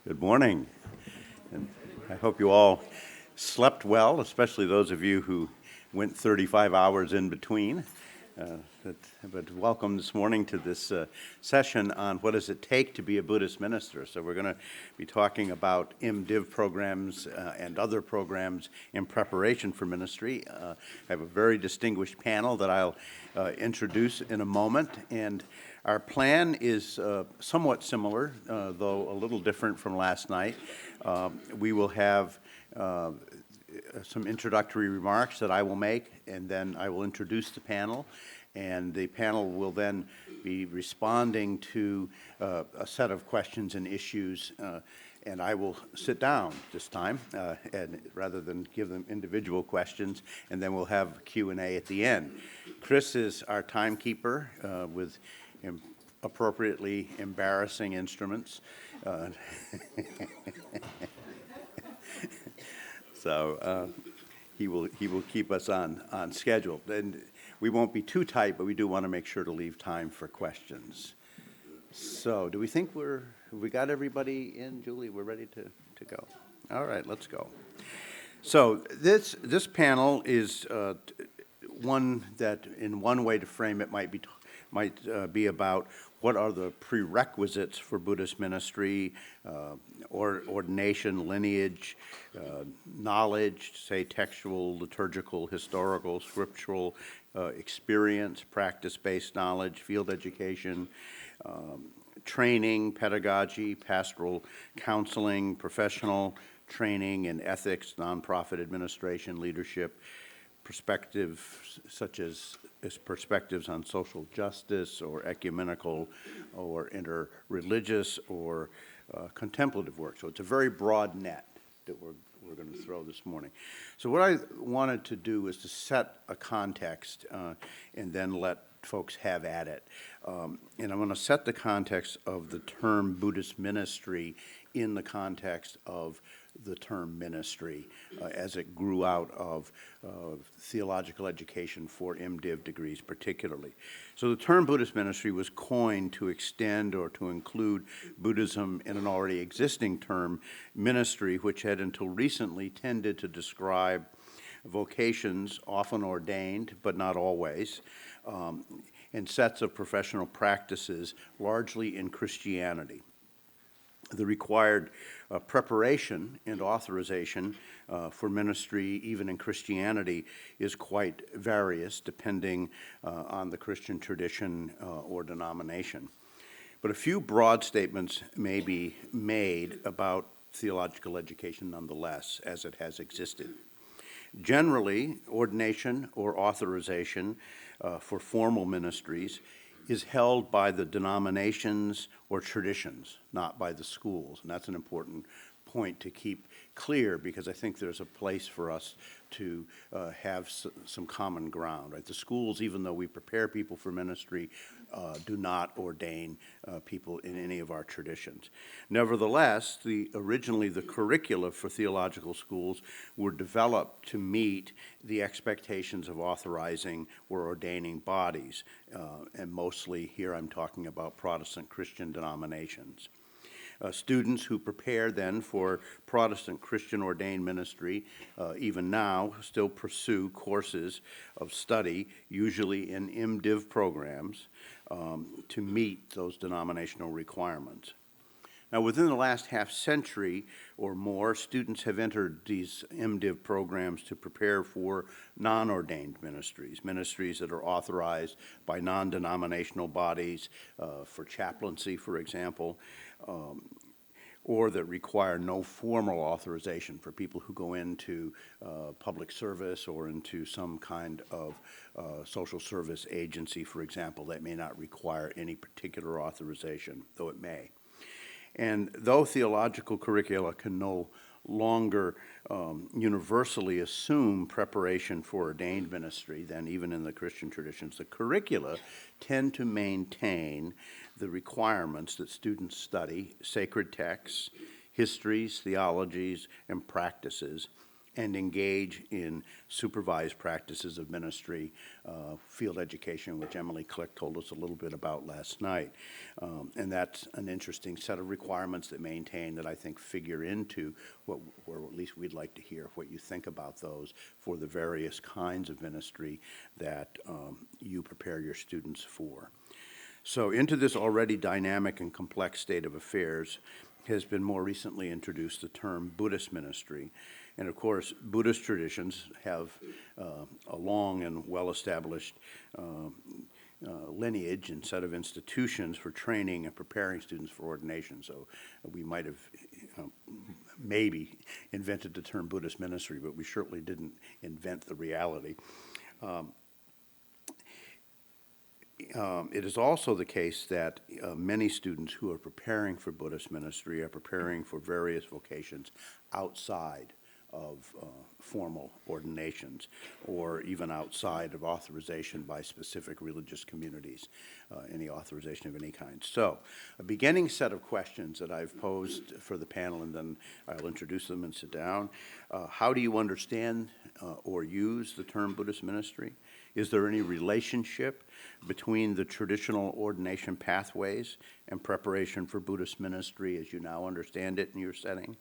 Good morning. And I hope you all slept well, especially those of you who went 35 hours in between. But welcome this morning to this session on what does it take to be a Buddhist minister. So we're going to be talking about MDiv programs and other programs in preparation for ministry. I have a very distinguished panel that I'll introduce in a moment. And our plan is somewhat similar, though a little different from last night. We will have some introductory remarks that I will make, and then I will introduce the panel, and the panel will then be responding to a set of questions and issues, and I will sit down this time, and rather than give them individual questions, and then we'll have Q&A at the end. Chris is our timekeeper with appropriately embarrassing instruments. So he will keep us on schedule. And we won't be too tight, but we do want to make sure to leave time for questions. So do we think we got everybody in, Julie? We're ready to go. All right, let's go. So this panel is one that, in one way to frame it, might be about what are the prerequisites for Buddhist ministry, ordination, lineage, knowledge, say textual, liturgical, historical, scriptural experience, practice-based knowledge, field education, training, pedagogy, pastoral counseling, professional training in ethics, nonprofit administration, leadership, perspectives such as perspectives on social justice or ecumenical or interreligious or contemplative work. So it's a very broad net that we're going to throw this morning. So what I wanted to do is to set a context and then let folks have at it. And I'm going to set the context of the term Buddhist ministry in the context of the term ministry as it grew out of theological education for MDiv degrees particularly. So the term Buddhist ministry was coined to extend or to include Buddhism in an already existing term, ministry, which had until recently tended to describe vocations, often ordained, but not always, and sets of professional practices, largely in Christianity. The required preparation and authorization for ministry, even in Christianity, is quite various, depending on the Christian tradition or denomination. But a few broad statements may be made about theological education nonetheless, as it has existed. Generally, ordination or authorization for formal ministries is held by the denominations or traditions, not by the schools. And that's an important point to keep clear, because I think there's a place for us to have some common ground. Right? The schools, even though we prepare people for ministry, do not ordain people in any of our traditions. Nevertheless, originally the curricula for theological schools were developed to meet the expectations of authorizing or ordaining bodies, and mostly here I'm talking about Protestant Christian denominations. Students who prepare then for Protestant Christian ordained ministry, even now, still pursue courses of study, usually in MDiv programs, to meet those denominational requirements. Now, within the last half century or more, students have entered these MDiv programs to prepare for non-ordained ministries that are authorized by non-denominational bodies for chaplaincy, for example, or that require no formal authorization for people who go into public service or into some kind of social service agency, for example, that may not require any particular authorization, though it may. And though theological curricula can no longer universally assume preparation for ordained ministry than even in the Christian traditions, the curricula tend to maintain the requirements that students study, sacred texts, histories, theologies, and practices, and engage in supervised practices of ministry, field education, which Emily Click told us a little bit about last night. And that's an interesting set of requirements that maintain that I think figure into what, or at least we'd like to hear what you think about those for the various kinds of ministry that you prepare your students for. So into this already dynamic and complex state of affairs has been more recently introduced the term Buddhist ministry. And of course, Buddhist traditions have a long and well-established lineage and set of institutions for training and preparing students for ordination. So we might have maybe invented the term Buddhist ministry, but we certainly didn't invent the reality. It is also the case that many students who are preparing for Buddhist ministry are preparing for various vocations outside of formal ordinations, or even outside of authorization by specific religious communities, any authorization of any kind. So, a beginning set of questions that I've posed for the panel, and then I'll introduce them and sit down. How do you understand or use the term Buddhist ministry? Is there any relationship between the traditional ordination pathways and preparation for Buddhist ministry as you now understand it in your setting?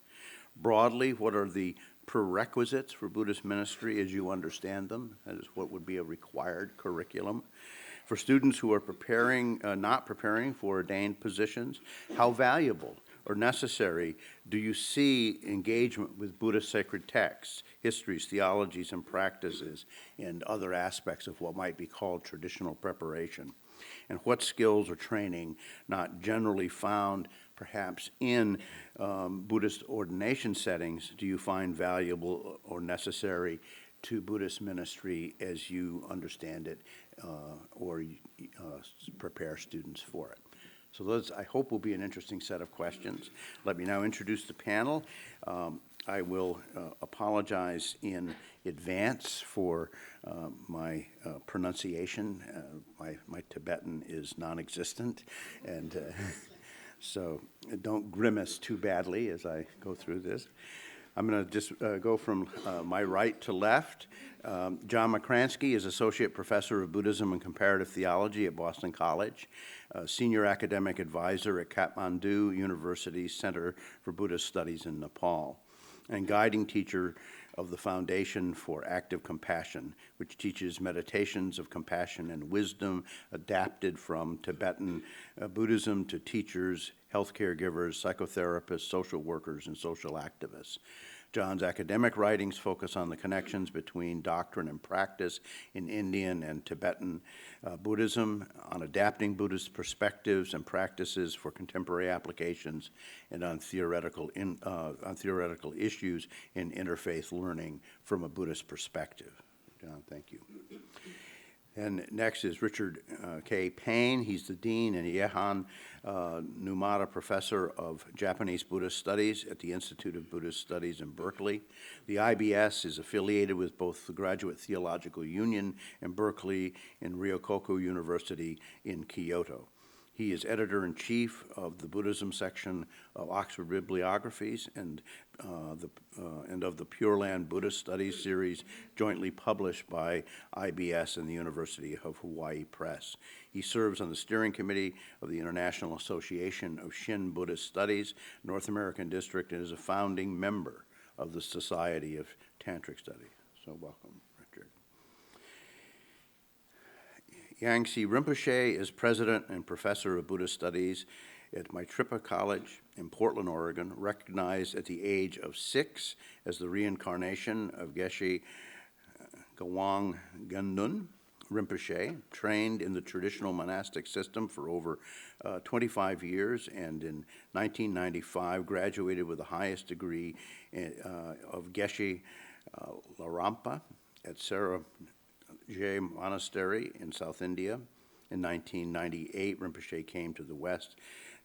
Broadly, what are the prerequisites for Buddhist ministry as you understand them? That is, what would be a required curriculum? For students who are not preparing for ordained positions, how valuable or necessary do you see engagement with Buddhist sacred texts, histories, theologies, and practices, and other aspects of what might be called traditional preparation? And what skills or training not generally found perhaps in Buddhist ordination settings do you find valuable or necessary to Buddhist ministry as you understand it or prepare students for it? So those, I hope, will be an interesting set of questions. Let me now introduce the panel. I will apologize in advance for my pronunciation. My Tibetan is non-existent, and so don't grimace too badly as I go through this. I'm going to just go from my right to left. John Makransky is Associate Professor of Buddhism and Comparative Theology at Boston College, Senior Academic Advisor at Kathmandu University's Center for Buddhist Studies in Nepal, and guiding teacher of the Foundation for Active Compassion, which teaches meditations of compassion and wisdom adapted from Tibetan Buddhism to teachers, healthcare givers, psychotherapists, social workers, and social activists. John's academic writings focus on the connections between doctrine and practice in Indian and Tibetan Buddhism, on adapting Buddhist perspectives and practices for contemporary applications, and on theoretical issues in interfaith learning from a Buddhist perspective. John, thank you. And next is Richard K. Payne. He's the Dean and Yehan Numata Professor of Japanese Buddhist Studies at the Institute of Buddhist Studies in Berkeley. The IBS is affiliated with both the Graduate Theological Union in Berkeley and Ryokoku University in Kyoto. He is editor-in-chief of the Buddhism section of Oxford Bibliographies and of the Pure Land Buddhist Studies series, jointly published by IBS and the University of Hawaii Press. He serves on the steering committee of the International Association of Shin Buddhist Studies, North American District, and is a founding member of the Society of Tantric Study. So welcome, Richard. Yangsi Rinpoche is president and professor of Buddhist Studies at Maitripa College in Portland, Oregon, recognized at the age of 6 as the reincarnation of Geshe Gawang Gundun Rinpoche, trained in the traditional monastic system for over 25 years, and in 1995 graduated with the highest degree of Geshe Larampa at Sarah J. Monastery in South India. In 1998, Rinpoche came to the West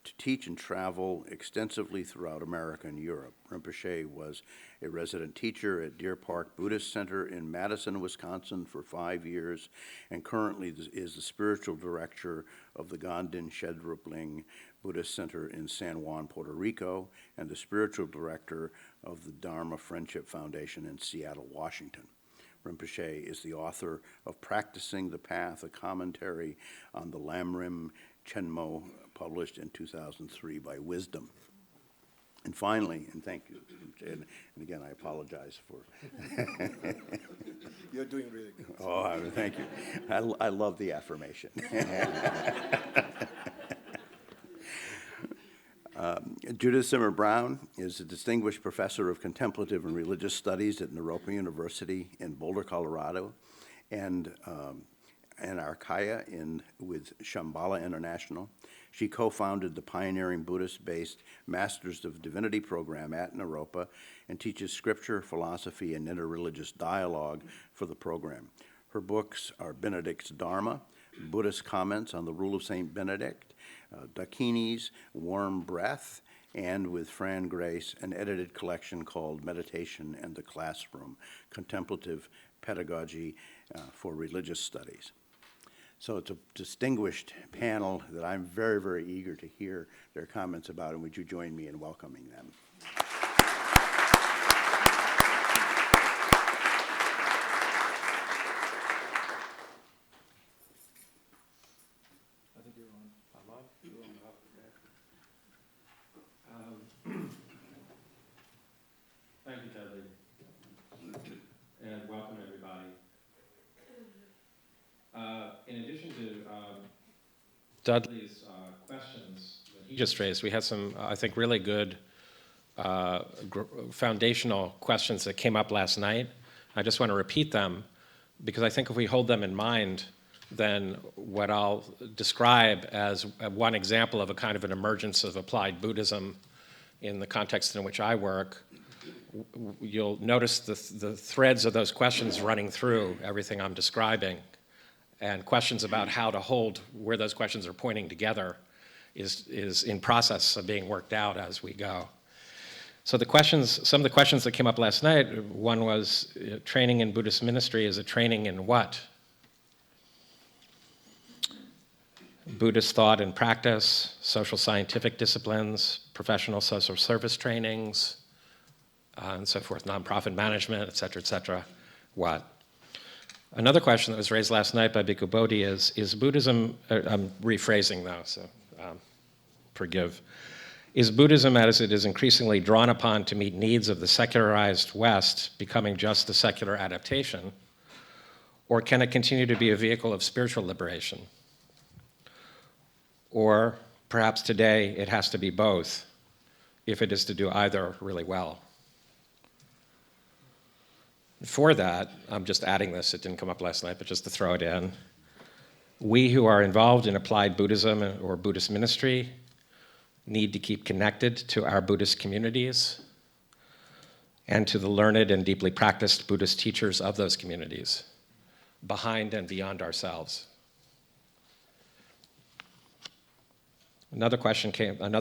to teach and travel extensively throughout America and Europe. Rinpoche was a resident teacher at Deer Park Buddhist Center in Madison, Wisconsin for 5 years, and currently is the spiritual director of the Ganden Shedrupling Buddhist Center in San Juan, Puerto Rico, and the spiritual director of the Dharma Friendship Foundation in Seattle, Washington. Rinpoche is the author of Practicing the Path, a commentary on the Lamrim Chenmo, published in 2003 by Wisdom. And finally, and thank you, and again, I apologize for... You're doing really good. Oh, thank you. I love the affirmation. Judith Zimmer-Brown is a distinguished professor of contemplative and religious studies at Naropa University in Boulder, Colorado, and Arkaya with Shambhala International. She co-founded the pioneering Buddhist-based Masters of Divinity program at Naropa and teaches scripture, philosophy, and interreligious dialogue for the program. Her books are Benedict's Dharma, Buddhist Comments on the Rule of St. Benedict, Dakini's Warm Breath, and with Fran Grace, an edited collection called Meditation and the Classroom, Contemplative Pedagogy for Religious Studies. So it's a distinguished panel that I'm very, very eager to hear their comments about, and would you join me in welcoming them? I think you're on. I'm on? You're on. Thank you, Dudley, and welcome everybody. In addition to Dudley's questions that he just raised, we had some, I think, really good foundational questions that came up last night. I just want to repeat them because I think if we hold them in mind, then what I'll describe as one example of a kind of an emergence of applied Buddhism in the context in which I work, you'll notice the threads of those questions running through everything I'm describing. And questions about how to hold where those questions are pointing together is in process of being worked out as we go. So some of the questions that came up last night, one was training in Buddhist ministry is a training in what? Buddhist thought and practice, social scientific disciplines, professional social service trainings, and so forth, nonprofit management, et cetera, what? Another question that was raised last night by Bhikkhu Bodhi is Buddhism, I'm rephrasing though, so forgive. Is Buddhism, as it is increasingly drawn upon to meet needs of the secularized West, becoming just a secular adaptation? Or can it continue to be a vehicle of spiritual liberation? Or perhaps today it has to be both, if it is to do either really well. For that, I'm just adding this, it didn't come up last night, but just to throw it in. We who are involved in applied Buddhism or Buddhist ministry need to keep connected to our Buddhist communities and to the learned and deeply practiced Buddhist teachers of those communities, behind and beyond ourselves. Another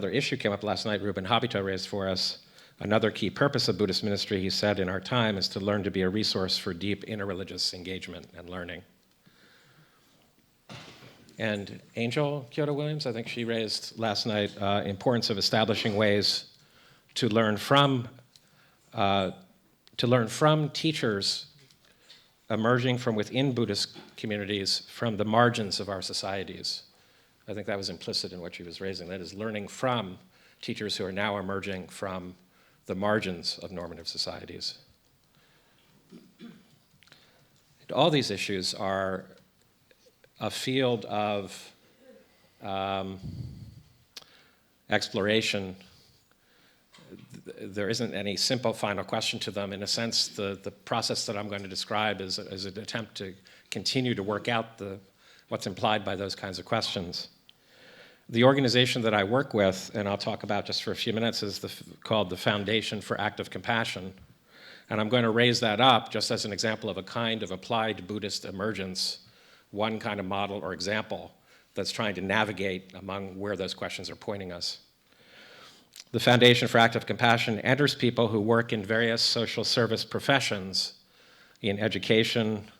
issue came up last night, Ruben Habito raised for us. Another key purpose of Buddhist ministry, he said, in our time is to learn to be a resource for deep interreligious engagement and learning. And Angel Kyoto Williams, I think she raised last night, importance of establishing ways to learn from teachers emerging from within Buddhist communities from the margins of our societies. I think that was implicit in what she was raising. That is learning from teachers who are now emerging from the margins of normative societies. All these issues are a field of exploration. There isn't any simple final question to them. In a sense, the process that I'm going to describe is an attempt to continue to work out what's implied by those kinds of questions. The organization that I work with, and I'll talk about just for a few minutes, is called the Foundation for Active Compassion. And I'm going to raise that up just as an example of a kind of applied Buddhist emergence, one kind of model or example that's trying to navigate among where those questions are pointing us. The Foundation for Active Compassion enters people who work in various social service professions in education,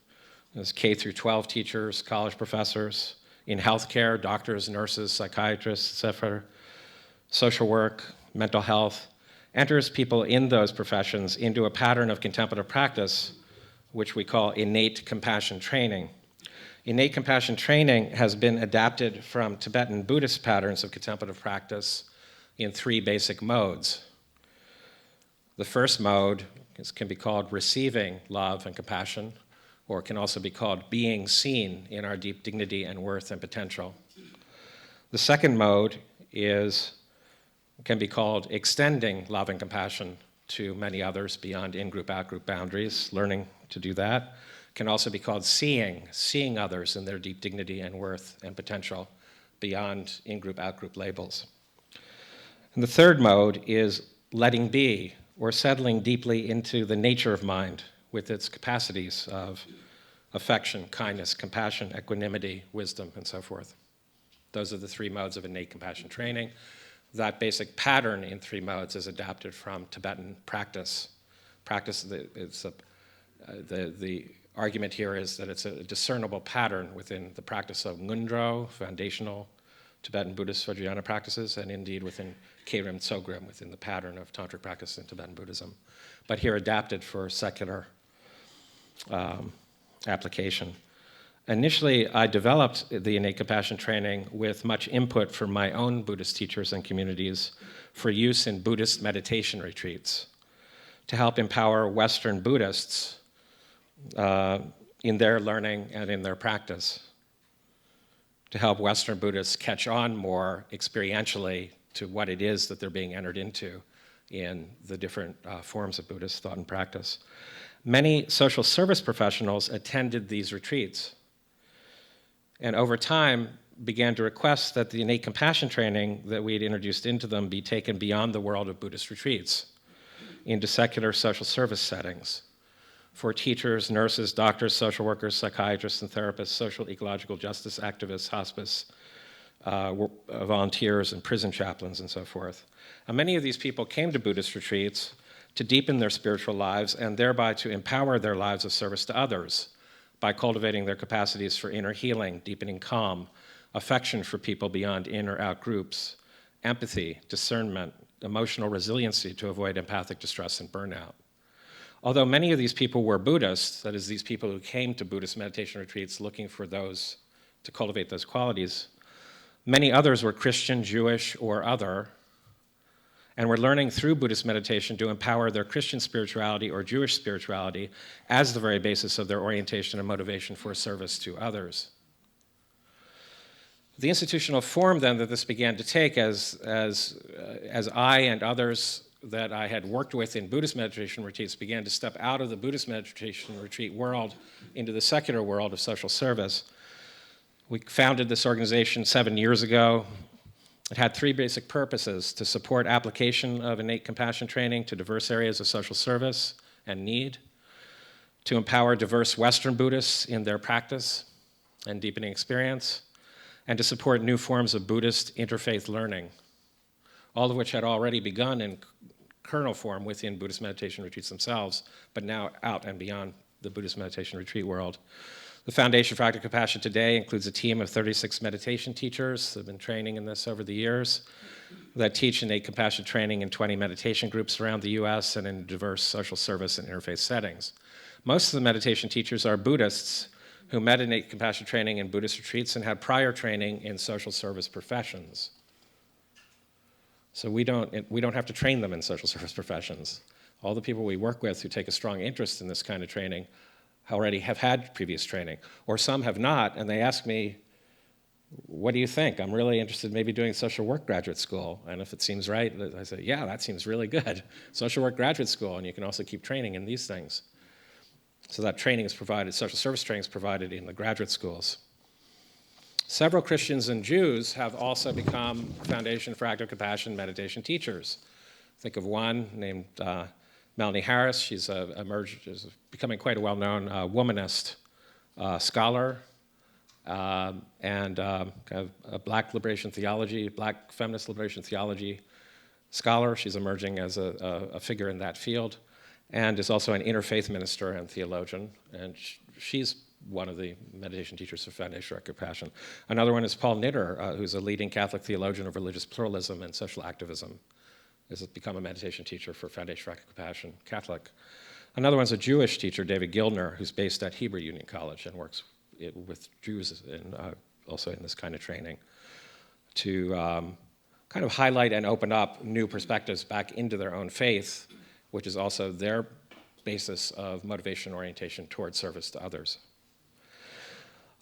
as K through 12 teachers, college professors, in healthcare, doctors, nurses, psychiatrists, etc., social work, mental health, enters people in those professions into a pattern of contemplative practice, which we call innate compassion training. Innate compassion training has been adapted from Tibetan Buddhist patterns of contemplative practice in 3 basic modes. The first mode can be called receiving love and compassion, or it can also be called being seen in our deep dignity and worth and potential. The second mode can be called extending love and compassion to many others beyond in-group, out-group boundaries, learning to do that. Can also be called seeing others in their deep dignity and worth and potential beyond in-group, out-group labels. And the third mode is letting be, or settling deeply into the nature of mind with its capacities of affection, kindness, compassion, equanimity, wisdom, and so forth. Those are the 3 modes of innate compassion training. That basic pattern in 3 modes is adapted from Tibetan practice. The argument here is that it's a discernible pattern within the practice of Ngundro, foundational Tibetan Buddhist Vajrayana practices, and indeed within Keirim Tsogrim, within the pattern of tantric practice in Tibetan Buddhism, but here adapted for secular application. Initially, I developed the innate compassion training with much input from my own Buddhist teachers and communities for use in Buddhist meditation retreats to help empower Western Buddhists in their learning and in their practice, to help Western Buddhists catch on more experientially to what it is that they're being entered into in the different forms of Buddhist thought and practice. Many social service professionals attended these retreats and over time began to request that the innate compassion training that we had introduced into them be taken beyond the world of Buddhist retreats into secular social service settings for teachers, nurses, doctors, social workers, psychiatrists, and therapists, social ecological justice activists, hospice volunteers, and prison chaplains, and so forth. And many of these people came to Buddhist retreats to deepen their spiritual lives and thereby to empower their lives of service to others by cultivating their capacities for inner healing, deepening calm, affection for people beyond in or out groups, empathy, discernment, emotional resiliency to avoid empathic distress and burnout. Although many of these people were Buddhists, that is, these people who came to Buddhist meditation retreats looking for those, to cultivate those qualities, many others were Christian, Jewish, or other, and were learning through Buddhist meditation to empower their Christian spirituality or Jewish spirituality as the very basis of their orientation and motivation for service to others. The institutional form then that this began to take as I and others that I had worked with in Buddhist meditation retreats began to step out of the Buddhist meditation retreat world into the secular world of social service. We founded this organization 7 years ago. It had 3 basic purposes: to support application of innate compassion training to diverse areas of social service and need, to empower diverse Western Buddhists in their practice and deepening experience, and to support new forms of Buddhist interfaith learning, all of which had already begun in kernel form within Buddhist meditation retreats themselves, but now out and beyond the Buddhist meditation retreat world. The Foundation for Active Compassion today includes a team of 36 meditation teachers that have been training in this over the years, that teach innate compassion training in 20 meditation groups around the US and in diverse social service and interfaith settings. Most of the meditation teachers are Buddhists who met innate compassion training in Buddhist retreats and had prior training in social service professions. So we don't have to train them in social service professions. All the people we work with who take a strong interest in this kind of training already have had previous training, or some have not, and they ask me, what do you think? I'm really interested in maybe doing social work graduate school, and if it seems right, I say, yeah, that seems really good. Social work graduate school, and you can also keep training in these things. So that training is provided, social service training is provided in the graduate schools. Several Christians and Jews have also become Foundation for Active Compassion meditation teachers. Think of one named Melanie Harris. She's becoming quite a well-known womanist scholar and kind of a black feminist liberation theology scholar. She's emerging as a figure in that field, and is also an interfaith minister and theologian. And she's one of the meditation teachers for Foundation for Compassion. Another one is Paul Knitter, who's a leading Catholic theologian of religious pluralism and social activism. Has become a meditation teacher for Foundation for Compassion, Catholic. Another one's a Jewish teacher, David Gildner, who's based at Hebrew Union College and works with Jews also in this kind of training to kind of highlight and open up new perspectives back into their own faith, which is also their basis of motivation and orientation towards service to others.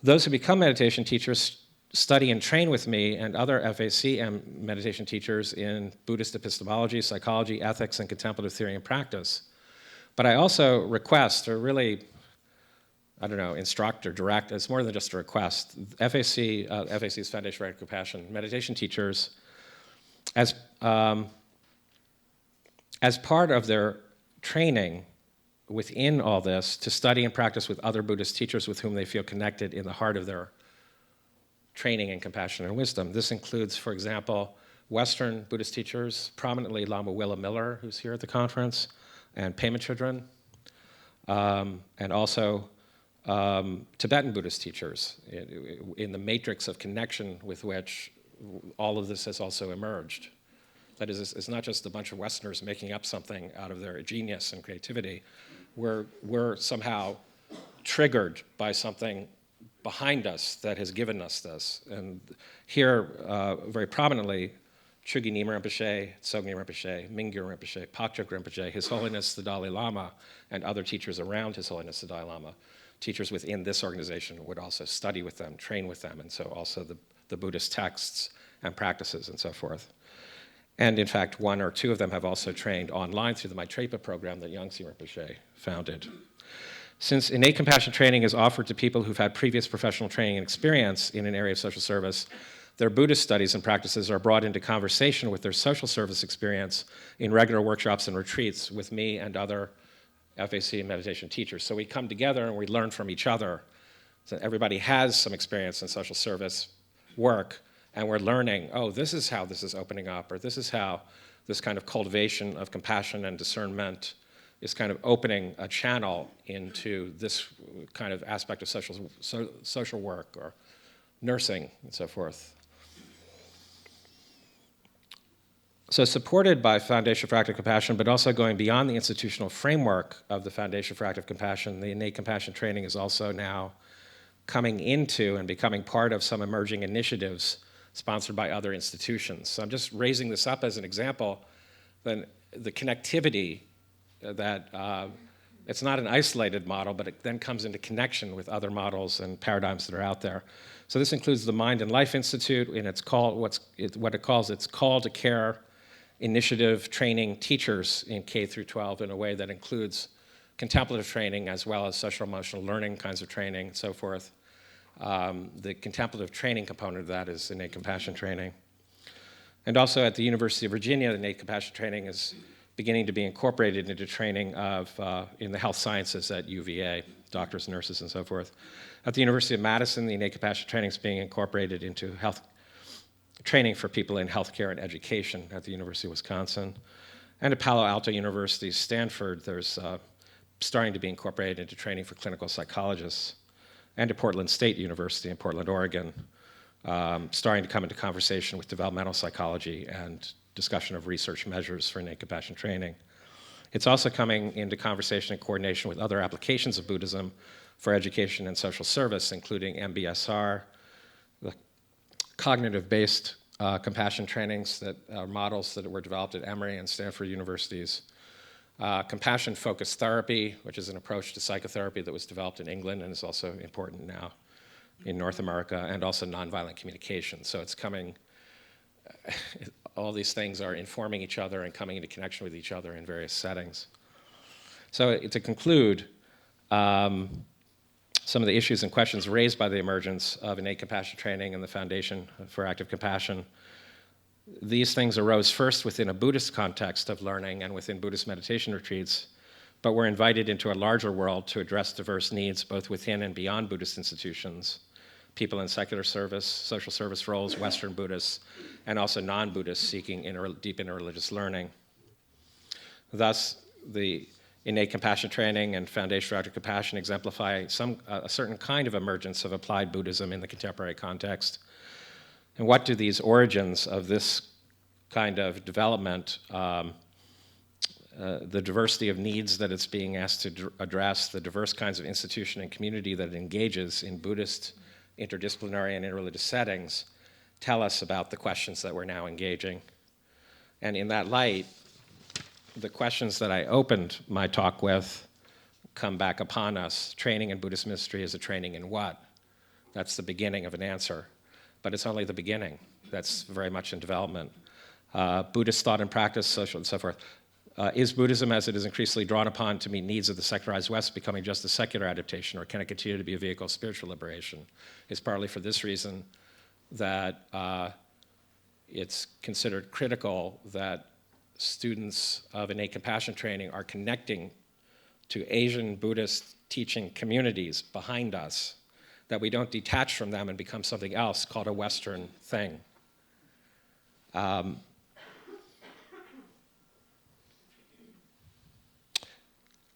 Those who become meditation teachers study and train with me and other FACM meditation teachers in Buddhist epistemology, psychology, ethics, and contemplative theory and practice. But I also request, or really, I don't know, instruct or direct, it's more than just a request, FAC's Foundation for Compassion, meditation teachers, as part of their training within all this, to study and practice with other Buddhist teachers with whom they feel connected in the heart of their training in compassion and wisdom. This includes, for example, Western Buddhist teachers, prominently Lama Willa Miller, who's here at the conference, and Payne children, and also Tibetan Buddhist teachers in the matrix of connection with which all of this has also emerged. That is, it's not just a bunch of Westerners making up something out of their genius and creativity. We're somehow triggered by something behind us that has given us this. And here, very prominently, Chögyam Nyima Rinpoche, Tsogme Rinpoche, Mingyur Rinpoche, Pakchok Rinpoche, His Holiness the Dalai Lama, and other teachers around His Holiness the Dalai Lama. Teachers within this organization would also study with them, train with them, and so also the Buddhist texts and practices and so forth. And in fact, one or two of them have also trained online through the Maitripa program that Yangsi Rinpoche founded. Since innate compassion training is offered to people who've had previous professional training and experience in an area of social service, their Buddhist studies and practices are brought into conversation with their social service experience in regular workshops and retreats with me and other FAC meditation teachers. So we come together and we learn from each other. So everybody has some experience in social service work, and we're learning, oh, this is how this is opening up, or this is how this kind of cultivation of compassion and discernment is kind of opening a channel into this kind of aspect of social work or nursing and so forth. So supported by Foundation for Active Compassion, but also going beyond the institutional framework of the Foundation for Active Compassion, the innate compassion training is also now coming into and becoming part of some emerging initiatives sponsored by other institutions. So I'm just raising this up as an example, then the connectivity that it's not an isolated model, but it then comes into connection with other models and paradigms that are out there. So this includes the Mind and Life Institute in its what it calls its Call to Care initiative, training teachers in K through 12 in a way that includes contemplative training as well as social emotional learning kinds of training and so forth. The contemplative training component of that is innate compassion training. And also at the University of Virginia, the innate compassion training is beginning to be incorporated into training in the health sciences at UVA, doctors, nurses, and so forth. At the University of Madison, the innate compassion training is being incorporated into health training for people in healthcare and education at the University of Wisconsin. And at Palo Alto University, Stanford, there's starting to be incorporated into training for clinical psychologists. And at Portland State University in Portland, Oregon, starting to come into conversation with developmental psychology and discussion of research measures for innate compassion training. It's also coming into conversation and coordination with other applications of Buddhism for education and social service, including MBSR, the cognitive-based compassion trainings that are models that were developed at Emory and Stanford universities, compassion-focused therapy, which is an approach to psychotherapy that was developed in England and is also important now in North America, and also nonviolent communication. So it's coming, all these things are informing each other and coming into connection with each other in various settings. So to conclude, some of the issues and questions raised by the emergence of innate compassion training and the Foundation for Active Compassion, these things arose first within a Buddhist context of learning and within Buddhist meditation retreats, but were invited into a larger world to address diverse needs both within and beyond Buddhist institutions, people in secular service, social service roles, Western Buddhists, and also non-Buddhists seeking deep interreligious learning. Thus, the innate compassion training and foundation for compassion exemplify a certain kind of emergence of applied Buddhism in the contemporary context. And what do these origins of this kind of development, the diversity of needs that it's being asked to address, the diverse kinds of institution and community that it engages in Buddhist interdisciplinary and interreligious settings, tell us about the questions that we're now engaging? And in that light, the questions that I opened my talk with come back upon us. Training in Buddhist ministry is a training in what? That's the beginning of an answer, but it's only the beginning. That's very much in development. Buddhist thought and practice, social and so forth. Is Buddhism, as it is increasingly drawn upon to meet needs of the secularized West, becoming just a secular adaptation, or can it continue to be a vehicle of spiritual liberation? It's partly for this reason that it's considered critical that students of innate compassion training are connecting to Asian Buddhist teaching communities behind us, that we don't detach from them and become something else called a Western thing.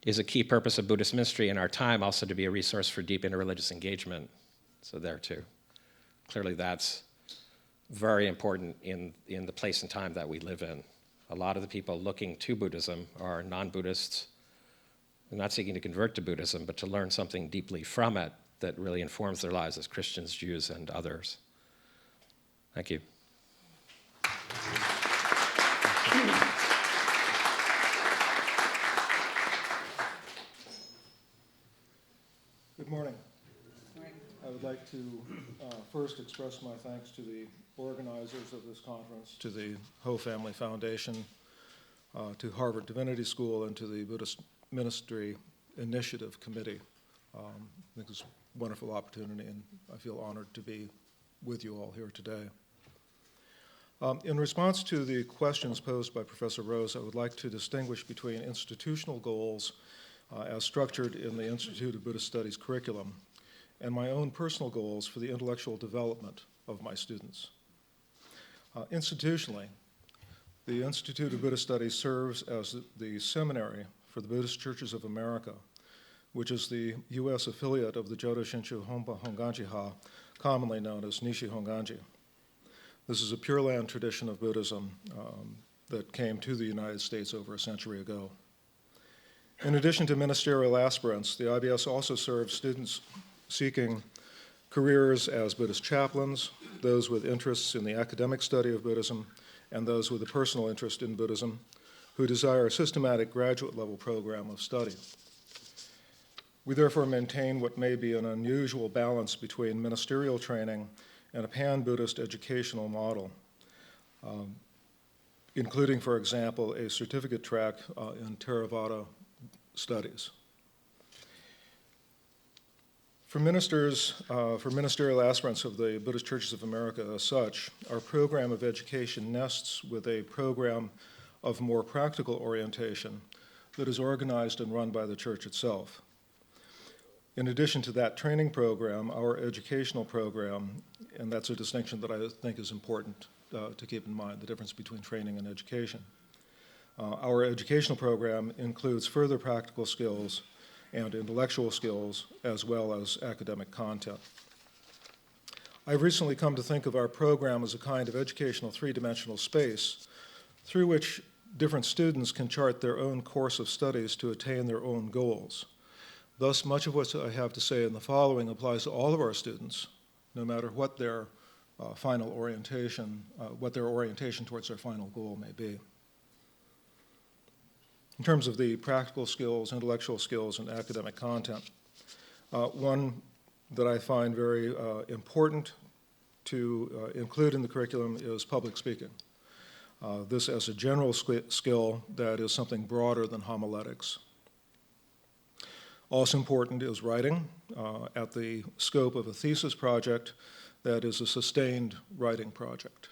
Is a key purpose of Buddhist ministry in our time also to be a resource for deep interreligious engagement? So there too. Clearly that's very important in the place and time that we live in. A lot of the people looking to Buddhism are non-Buddhists. They're not seeking to convert to Buddhism, but to learn something deeply from it that really informs their lives as Christians, Jews, and others. Thank you. Good morning. I would like to first express my thanks to the organizers of this conference, to the Ho Family Foundation, to Harvard Divinity School, and to the Buddhist Ministry Initiative Committee. I think it's a wonderful opportunity, and I feel honored to be with you all here today. In response to the questions posed by Professor Rose, I would like to distinguish between institutional goals as structured in the Institute of Buddhist Studies curriculum and my own personal goals for the intellectual development of my students. Institutionally, the Institute of Buddhist Studies serves as the seminary for the Buddhist Churches of America, which is the U.S. affiliate of the Jodo Shinshu Honpa Honganji-ha, commonly known as Nishi Honganji. This is a Pure Land tradition of Buddhism that came to the United States over a century ago. In addition to ministerial aspirants, the IBS also serves students seeking careers as Buddhist chaplains, those with interests in the academic study of Buddhism, and those with a personal interest in Buddhism who desire a systematic graduate-level program of study. We therefore maintain what may be an unusual balance between ministerial training and a pan-Buddhist educational model, including, for example, a certificate track in Theravada studies. For ministerial aspirants of the Buddhist Churches of America as such, our program of education nests with a program of more practical orientation that is organized and run by the church itself. In addition to that training program, our educational program, and that's a distinction that I think is important to keep in mind, the difference between training and education. Our educational program includes further practical skills and intellectual skills, as well as academic content. I've recently come to think of our program as a kind of educational three-dimensional space through which different students can chart their own course of studies to attain their own goals. Thus, much of what I have to say in the following applies to all of our students, no matter what their final orientation, what their orientation towards their final goal may be. In terms of the practical skills, intellectual skills, and academic content, one that I find very important to include in the curriculum is public speaking. This as a general skill that is something broader than homiletics. Also important is writing at the scope of a thesis project that is a sustained writing project.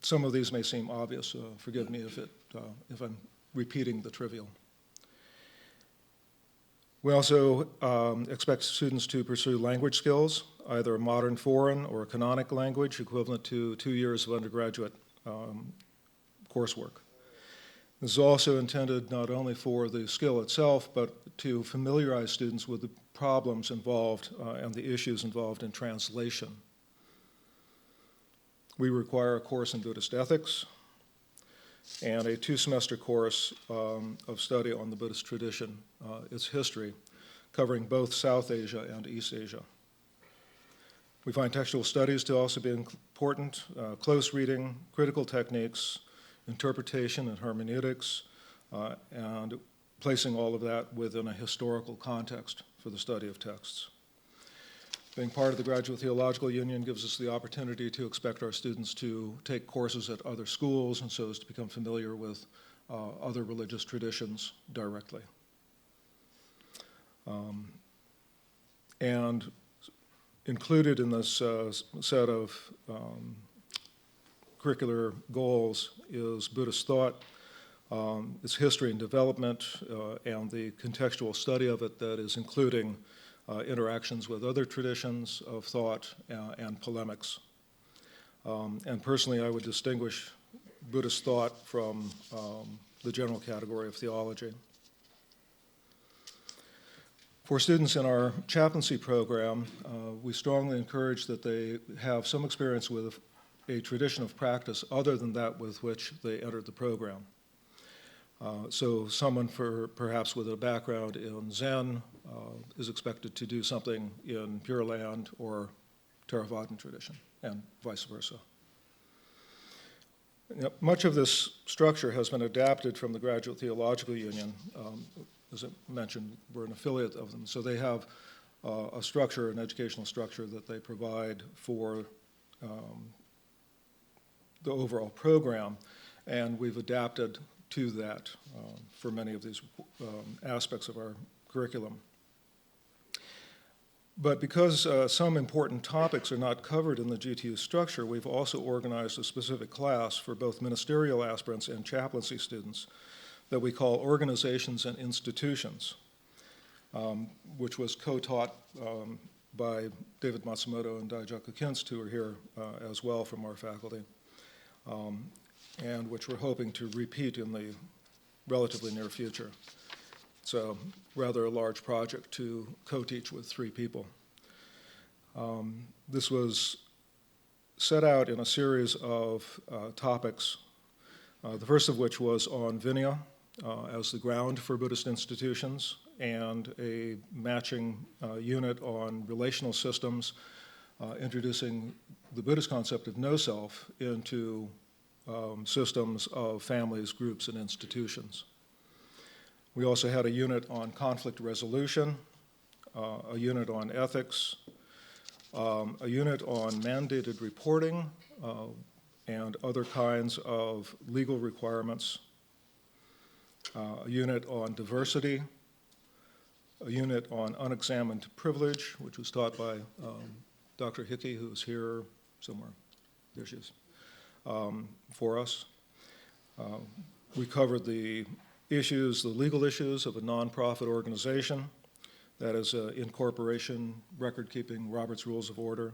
Some of these may seem obvious. Forgive me if I'm repeating the trivial. We also expect students to pursue language skills, either a modern foreign or a canonic language equivalent to 2 years of undergraduate coursework. This is also intended not only for the skill itself, but to familiarize students with the problems involved and the issues involved in translation. We require a course in Buddhist ethics and a 2-semester course of study on the Buddhist tradition, its history, covering both South Asia and East Asia. We find textual studies to also be important, close reading, critical techniques, interpretation and hermeneutics, and placing all of that within a historical context for the study of texts. Being part of the Graduate Theological Union gives us the opportunity to expect our students to take courses at other schools and so as to become familiar with other religious traditions directly. And included in this set of curricular goals is Buddhist thought, its history and development, and the contextual study of it that is including interactions with other traditions of thought and polemics. And personally, I would distinguish Buddhist thought from the general category of theology. For students in our chaplaincy program, we strongly encourage that they have some experience with a tradition of practice other than that with which they entered the program. So someone perhaps with a background in Zen is expected to do something in Pure Land or Theravadan tradition, and vice versa. Much of this structure has been adapted from the Graduate Theological Union. As I mentioned, we're an affiliate of them, so they have a structure, an educational structure that they provide for the overall program, and we've adapted to that for many of these aspects of our curriculum. But because some important topics are not covered in the GTU structure, we've also organized a specific class for both ministerial aspirants and chaplaincy students that we call Organizations and Institutions, which was co-taught by David Matsumoto and Daijaku Kinst, who are here as well from our faculty, and which we're hoping to repeat in the relatively near future. It's a rather large project to co-teach with 3 people. This was set out in a series of topics, the first of which was on Vinaya as the ground for Buddhist institutions, and a matching unit on relational systems, introducing the Buddhist concept of no-self into systems of families, groups, and institutions. We also had a unit on conflict resolution, a unit on ethics, a unit on mandated reporting and other kinds of legal requirements, a unit on diversity, a unit on unexamined privilege, which was taught by Dr. Hickey, who's here somewhere. There she is, for us. We covered the legal issues of a nonprofit organization, that is incorporation, record-keeping, Robert's Rules of Order.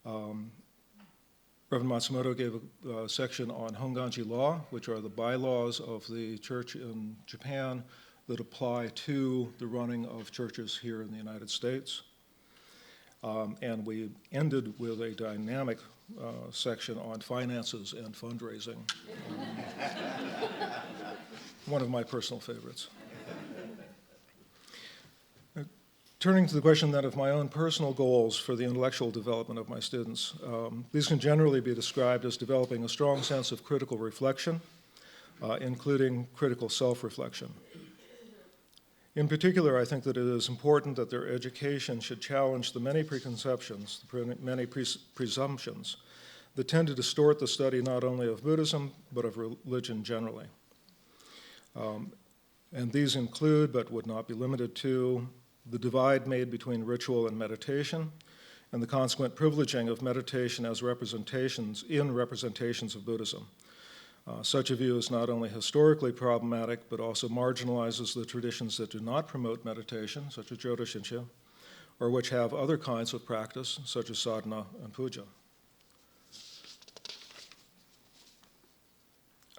Reverend Matsumoto gave a section on Honganji law, which are the bylaws of the church in Japan that apply to the running of churches here in the United States. And we ended with a dynamic section on finances and fundraising. One of my personal favorites. Turning to the question then of my own personal goals for the intellectual development of my students, these can generally be described as developing a strong sense of critical reflection, including critical self-reflection. In particular, I think that it is important that their education should challenge the many preconceptions, the many presumptions that tend to distort the study not only of Buddhism, but of religion generally. And these include, but would not be limited to, the divide made between ritual and meditation, and the consequent privileging of meditation as representations of Buddhism. Such a view is not only historically problematic, but also marginalizes the traditions that do not promote meditation, such as Jodo Shinshu, or which have other kinds of practice, such as sadhana and puja.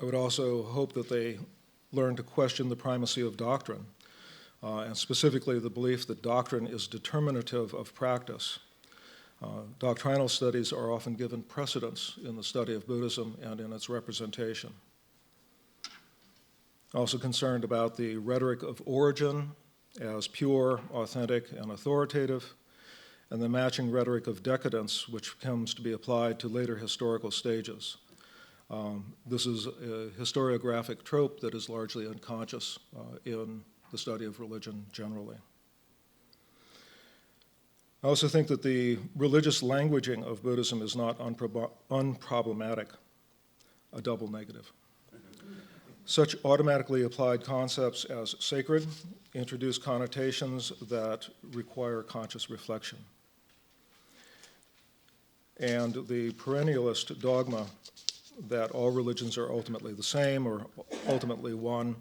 I would also hope that they learn to question the primacy of doctrine, and specifically the belief that doctrine is determinative of practice. Doctrinal studies are often given precedence in the study of Buddhism and in its representation. Also concerned about the rhetoric of origin as pure, authentic, and authoritative, and the matching rhetoric of decadence, which comes to be applied to later historical stages. This is a historiographic trope that is largely unconscious in the study of religion generally. I also think that the religious languaging of Buddhism is not unproblematic, a double negative. Such automatically applied concepts as sacred introduce connotations that require conscious reflection. And the perennialist dogma that all religions are ultimately the same or ultimately one,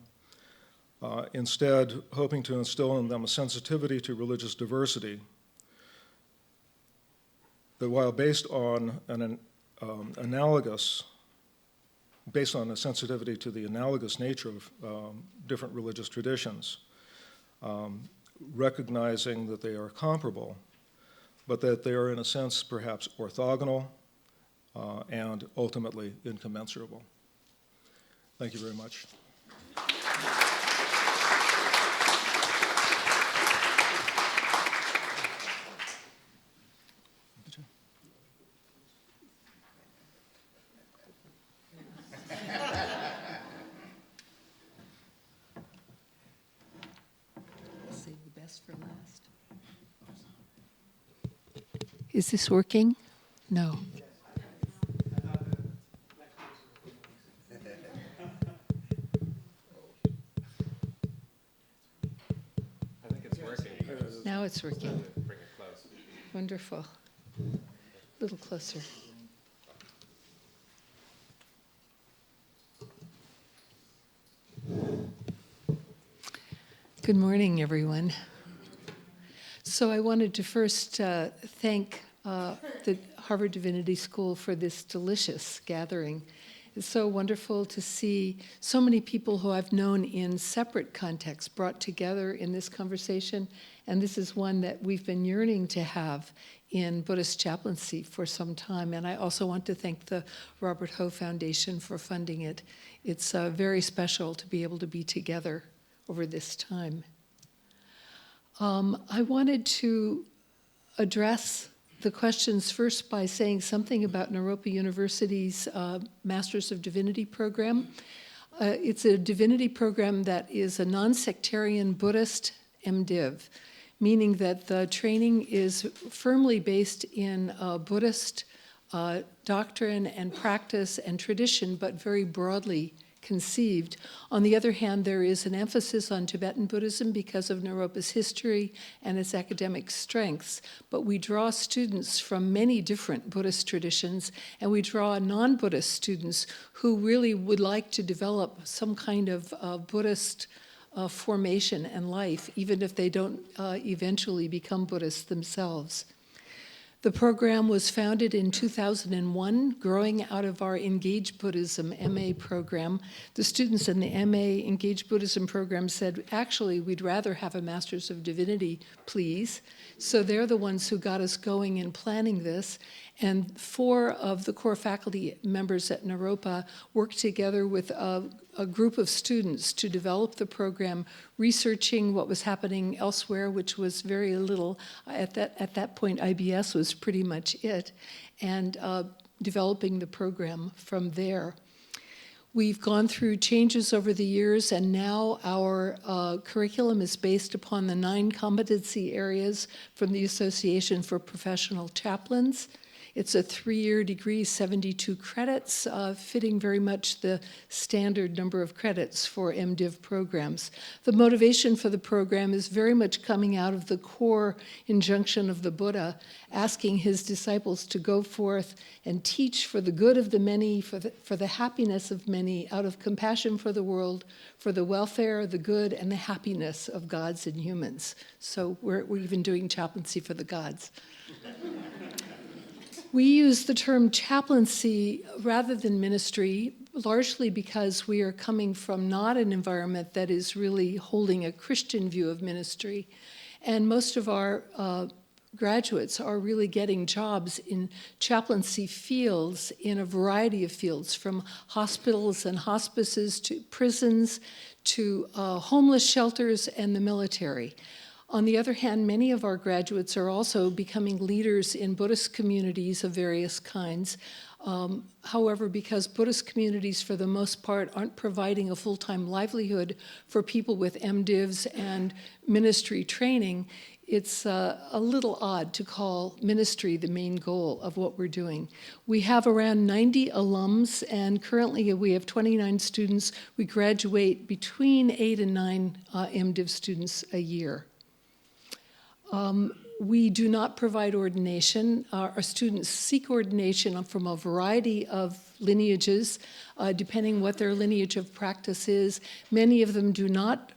instead hoping to instill in them a sensitivity to religious diversity that, while based on based on a sensitivity to the analogous nature of different religious traditions, recognizing that they are comparable, but that they are in a sense perhaps orthogonal and ultimately incommensurable. Thank you very much. Save the best for last. Is this working? No. I think it's working. Now it's working. Bring it close. Wonderful. A little closer. Good morning, everyone. So I wanted to first thank the Harvard Divinity School for this delicious gathering. It's so wonderful to see so many people who I've known in separate contexts brought together in this conversation, and this is one that we've been yearning to have in Buddhist chaplaincy for some time. And I also want to thank the Robert Ho Foundation for funding it. It's very special to be able to be together over this time. I wanted to address the questions first by saying something about Naropa University's Masters of Divinity program. It's a divinity program that is a non-sectarian Buddhist MDiv, meaning that the training is firmly based in Buddhist doctrine and practice and tradition, but very broadly conceived. On the other hand, there is an emphasis on Tibetan Buddhism because of Naropa's history and its academic strengths, but we draw students from many different Buddhist traditions, and we draw non-Buddhist students who really would like to develop some kind of Buddhist formation and life, even if they don't eventually become Buddhists themselves. The program was founded in 2001, growing out of our Engage Buddhism MA program. The students in the MA Engage Buddhism program said, actually, we'd rather have a Masters of Divinity, please. So they're the ones who got us going in planning this. And 4 of the core faculty members at Naropa worked together with a group of students to develop the program, researching what was happening elsewhere, which was very little. At that point, IBS was pretty much it, and developing the program from there. We've gone through changes over the years, and now our curriculum is based upon the 9 competency areas from the Association for Professional Chaplains. It's a 3-year degree, 72 credits, fitting very much the standard number of credits for MDiv programs. The motivation for the program is very much coming out of the core injunction of the Buddha, asking his disciples to go forth and teach for the good of the many, for the happiness of many, out of compassion for the world, for the welfare, the good, and the happiness of gods and humans. So we're even doing chaplaincy for the gods. We use the term chaplaincy rather than ministry largely because we are coming from not an environment that is really holding a Christian view of ministry. And most of our graduates are really getting jobs in chaplaincy fields in a variety of fields, from hospitals and hospices to prisons to homeless shelters and the military. On the other hand, many of our graduates are also becoming leaders in Buddhist communities of various kinds. However, because Buddhist communities, for the most part, aren't providing a full-time livelihood for people with MDivs and ministry training, it's a little odd to call ministry the main goal of what we're doing. We have around 90 alums, and currently we have 29 students. We graduate between 8 and 9 MDiv students a year. We do not provide ordination. Our students seek ordination from a variety of lineages, depending what their lineage of practice is. Many of them do not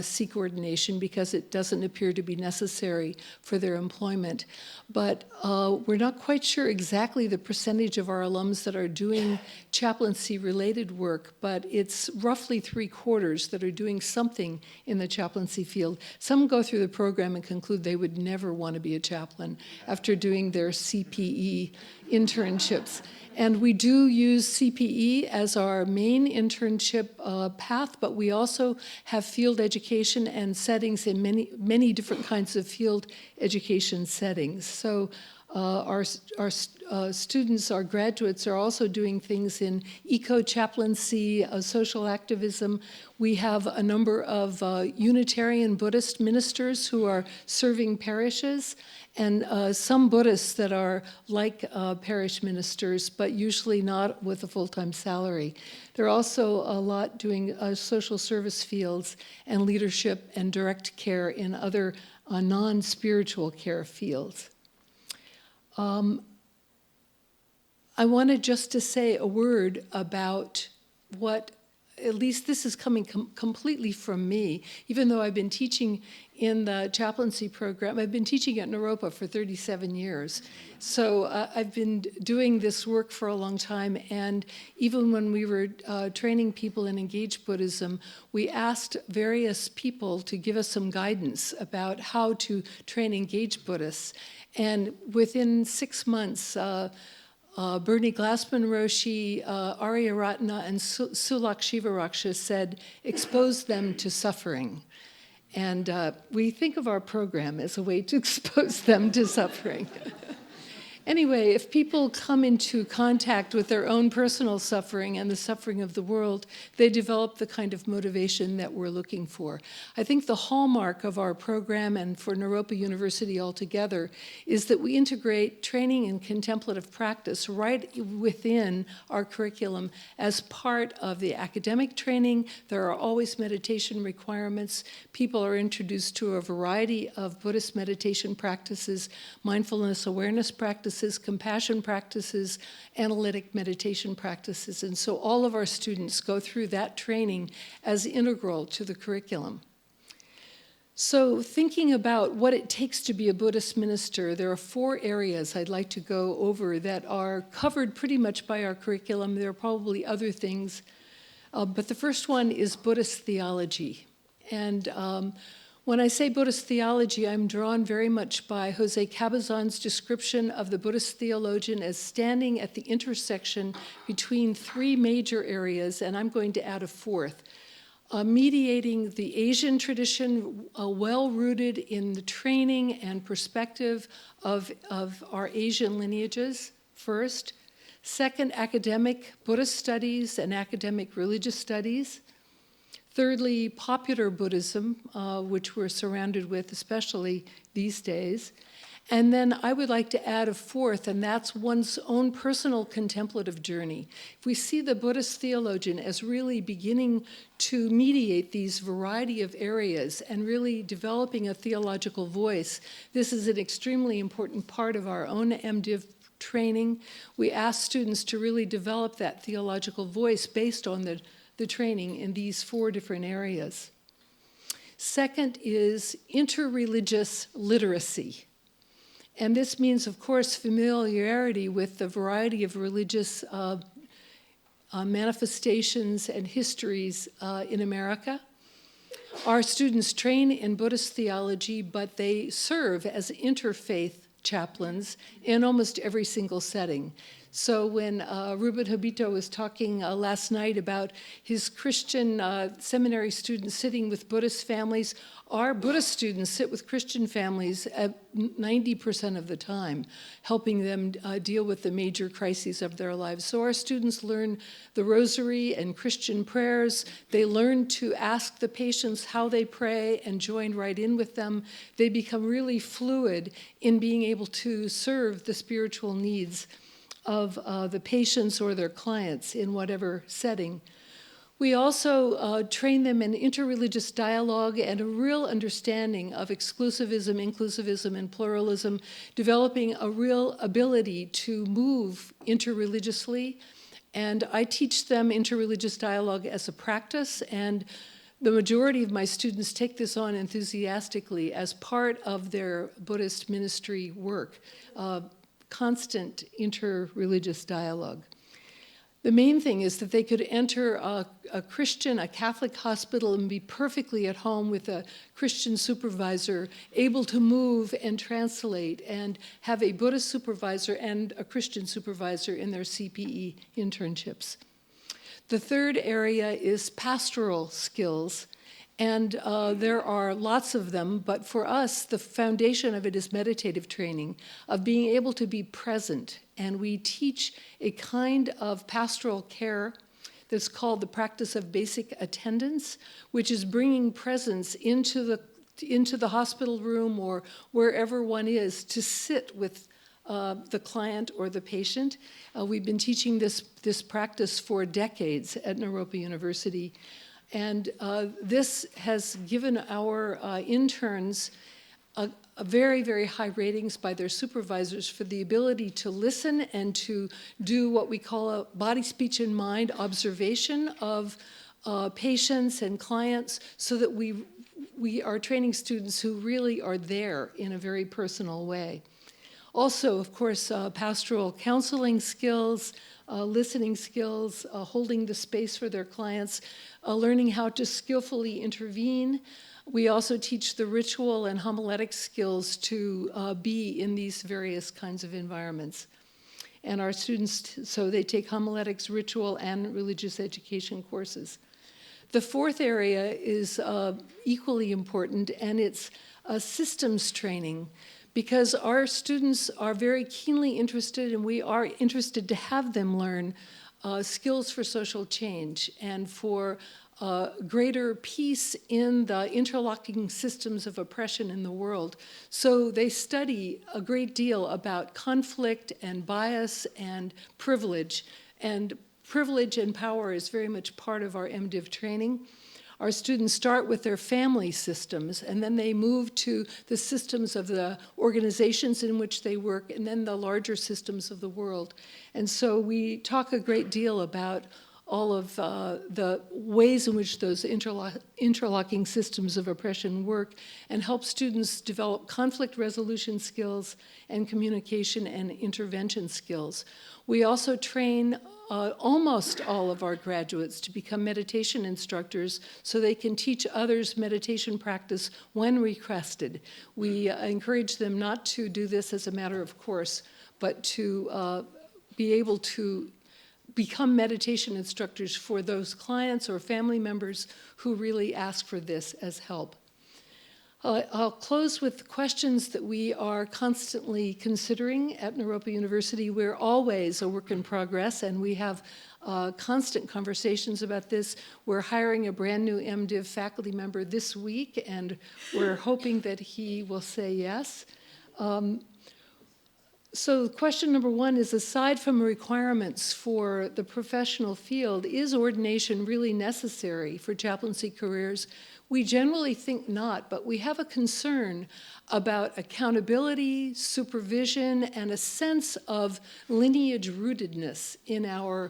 seek ordination because it doesn't appear to be necessary for their employment. But we're not quite sure exactly the percentage of our alums that are doing chaplaincy-related work, but it's roughly 3/4 that are doing something in the chaplaincy field. Some go through the program and conclude they would never want to be a chaplain after doing their CPE internships. And we do use CPE as our main internship path, but we also have field education and settings in many different kinds of field education settings. So our students, our graduates, are also doing things in eco-chaplaincy, social activism. We have a number of Unitarian Buddhist ministers who are serving parishes, and some Buddhists that are like parish ministers, but usually not with a full-time salary. There are also a lot doing social service fields and leadership and direct care in other non-spiritual care fields. I wanted just to say a word about what, at least this is coming completely from me, even though I've been teaching in the chaplaincy program. I've been teaching at Naropa for 37 years. So I've been doing this work for a long time, and even when we were training people in Engaged Buddhism, we asked various people to give us some guidance about how to train Engaged Buddhists. And within 6 months, Bernie Glassman Roshi, Arya Ratna, and Sulak Shivaraksha said, expose them to suffering. And we think of our program as a way to expose them to suffering. Anyway, if people come into contact with their own personal suffering and the suffering of the world, they develop the kind of motivation that we're looking for. I think the hallmark of our program, and for Naropa University altogether, is that we integrate training in contemplative practice right within our curriculum as part of the academic training. There are always meditation requirements. People are introduced to a variety of Buddhist meditation practices, mindfulness awareness practices, compassion practices, analytic meditation practices. And so all of our students go through that training as integral to the curriculum. So thinking about what it takes to be a Buddhist minister, there are 4 areas I'd like to go over that are covered pretty much by our curriculum. There are probably other things, but the first one is Buddhist theology. And when I say Buddhist theology, I'm drawn very much by Jose Cabazon's description of the Buddhist theologian as standing at the intersection between 3 major areas, and I'm going to add a 4th. Mediating the Asian tradition, well-rooted in the training and perspective of our Asian lineages, first. Second, academic Buddhist studies and academic religious studies. Thirdly, popular Buddhism, which we're surrounded with, especially these days. And then I would like to add a 4th, and that's one's own personal contemplative journey. If we see the Buddhist theologian as really beginning to mediate these variety of areas and really developing a theological voice, this is an extremely important part of our own MDiv training. We ask students to really develop that theological voice based on the training in these 4 different areas. Second is interreligious literacy. And this means, of course, familiarity with the variety of religious manifestations and histories in America. Our students train in Buddhist theology, but they serve as interfaith chaplains in almost every single setting. So when Ruben Habito was talking last night about his Christian seminary students sitting with Buddhist families, our Buddhist students sit with Christian families at 90% of the time, helping them deal with the major crises of their lives. So our students learn the rosary and Christian prayers. They learn to ask the patients how they pray and join right in with them. They become really fluid in being able to serve the spiritual needs of the patients or their clients in whatever setting. We also train them in interreligious dialogue and a real understanding of exclusivism, inclusivism, and pluralism, developing a real ability to move interreligiously. And I teach them interreligious dialogue as a practice, and the majority of my students take this on enthusiastically as part of their Buddhist ministry work, constant interreligious dialogue. The main thing is that they could enter a Christian, a Catholic hospital and be perfectly at home with a Christian supervisor, able to move and translate, and have a Buddhist supervisor and a Christian supervisor in their CPE internships. The third area is pastoral skills. And there are lots of them, but for us, the foundation of it is meditative training, of being able to be present. And we teach a kind of pastoral care that's called the practice of basic attendance, which is bringing presence into the hospital room or wherever one is to sit with the client or the patient. We've been teaching this practice for decades at Naropa University. And this has given our interns a very, very high ratings by their supervisors for the ability to listen and to do what we call a body, speech, and mind observation of patients and clients, so that we are training students who really are there in a very personal way. Also, of course, pastoral counseling skills, listening skills, holding the space for their clients, learning how to skillfully intervene. We also teach the ritual and homiletic skills to be in these various kinds of environments. And our students, so they take homiletics, ritual, and religious education courses. The fourth area is equally important, and it's systems training, because our students are very keenly interested, and we are interested to have them learn skills for social change and for greater peace in the interlocking systems of oppression in the world. So they study a great deal about conflict and bias and privilege and power is very much part of our MDiv training. Our students start with their family systems, and then they move to the systems of the organizations in which they work, and then the larger systems of the world. And so we talk a great deal about all of the ways in which those interlocking systems of oppression work, and help students develop conflict resolution skills and communication and intervention skills. We also train almost all of our graduates to become meditation instructors so they can teach others meditation practice when requested. We encourage them not to do this as a matter of course, but to be able to become meditation instructors for those clients or family members who really ask for this as help. I'll close with questions that we are constantly considering at Naropa University. We're always a work in progress, and we have constant conversations about this. We're hiring a brand new MDiv faculty member this week, and we're hoping that he will say yes. So question number one is, aside from requirements for the professional field, is ordination really necessary for chaplaincy careers? We generally think not, but we have a concern about accountability, supervision, and a sense of lineage rootedness in our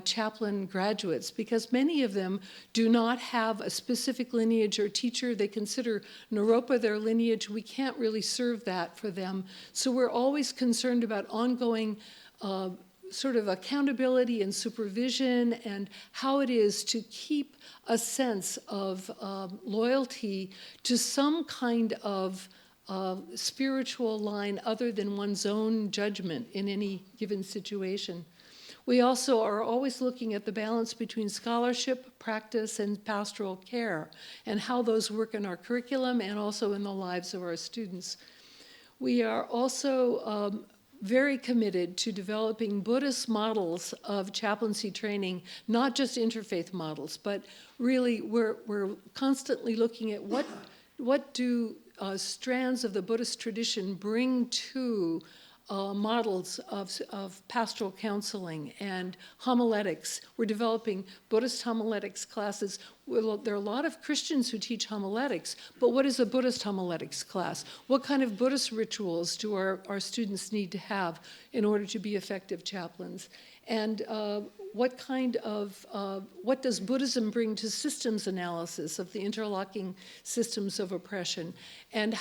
chaplain graduates, because many of them do not have a specific lineage or teacher. They consider Naropa their lineage. We can't really serve that for them. So we're always concerned about ongoing sort of accountability and supervision, and how it is to keep a sense of loyalty to some kind of spiritual line other than one's own judgment in any given situation. We also are always looking at the balance between scholarship, practice, and pastoral care, and how those work in our curriculum and also in the lives of our students. We are also very committed to developing Buddhist models of chaplaincy training, not just interfaith models, but really we're constantly looking at what do strands of the Buddhist tradition bring to models of pastoral counseling and homiletics. We're developing Buddhist homiletics classes. Well, there are a lot of Christians who teach homiletics, but what is a Buddhist homiletics class? What kind of Buddhist rituals do our students need to have in order to be effective chaplains? And what does Buddhism bring to systems analysis of the interlocking systems of oppression? And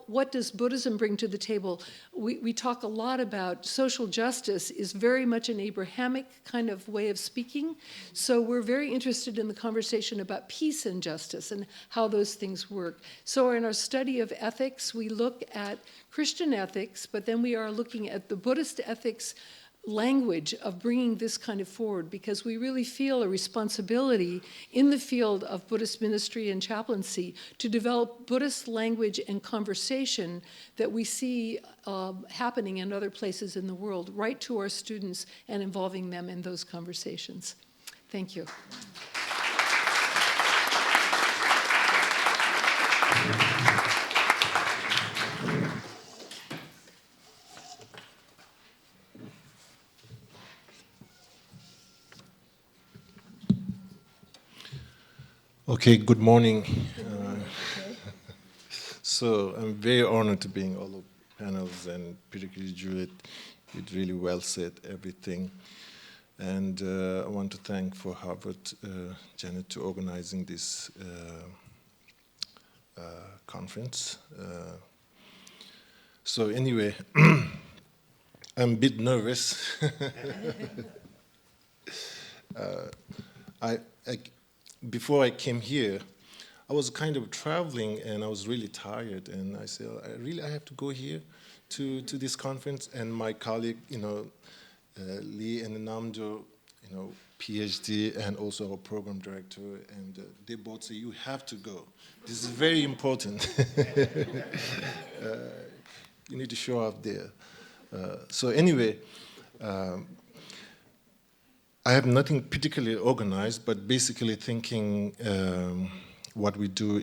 what does Buddhism bring to the table? We talk a lot about social justice is very much an Abrahamic kind of way of speaking. So we're very interested in the conversation about peace and justice and how those things work. So in our study of ethics, we look at Christian ethics, but then we are looking at the Buddhist ethics language of bringing this kind of forward, because we really feel a responsibility in the field of Buddhist ministry and chaplaincy to develop Buddhist language and conversation that we see happening in other places in the world, right to our students and involving them in those conversations. Thank you. Okay, good morning. So I'm very honored to be in all the panels, and particularly Judith. You really well said everything. And I want to thank for Harvard, Janet, to organizing this conference. So anyway, I'm a bit nervous. Before I came here, I was kind of traveling and I was really tired, and I said, I have to go here to this conference. And my colleague, Lee and Namdo, PhD, and also our program director, and they both say, you have to go. This is very important. You need to show up there. So anyway, I have nothing particularly organized, but basically thinking what we do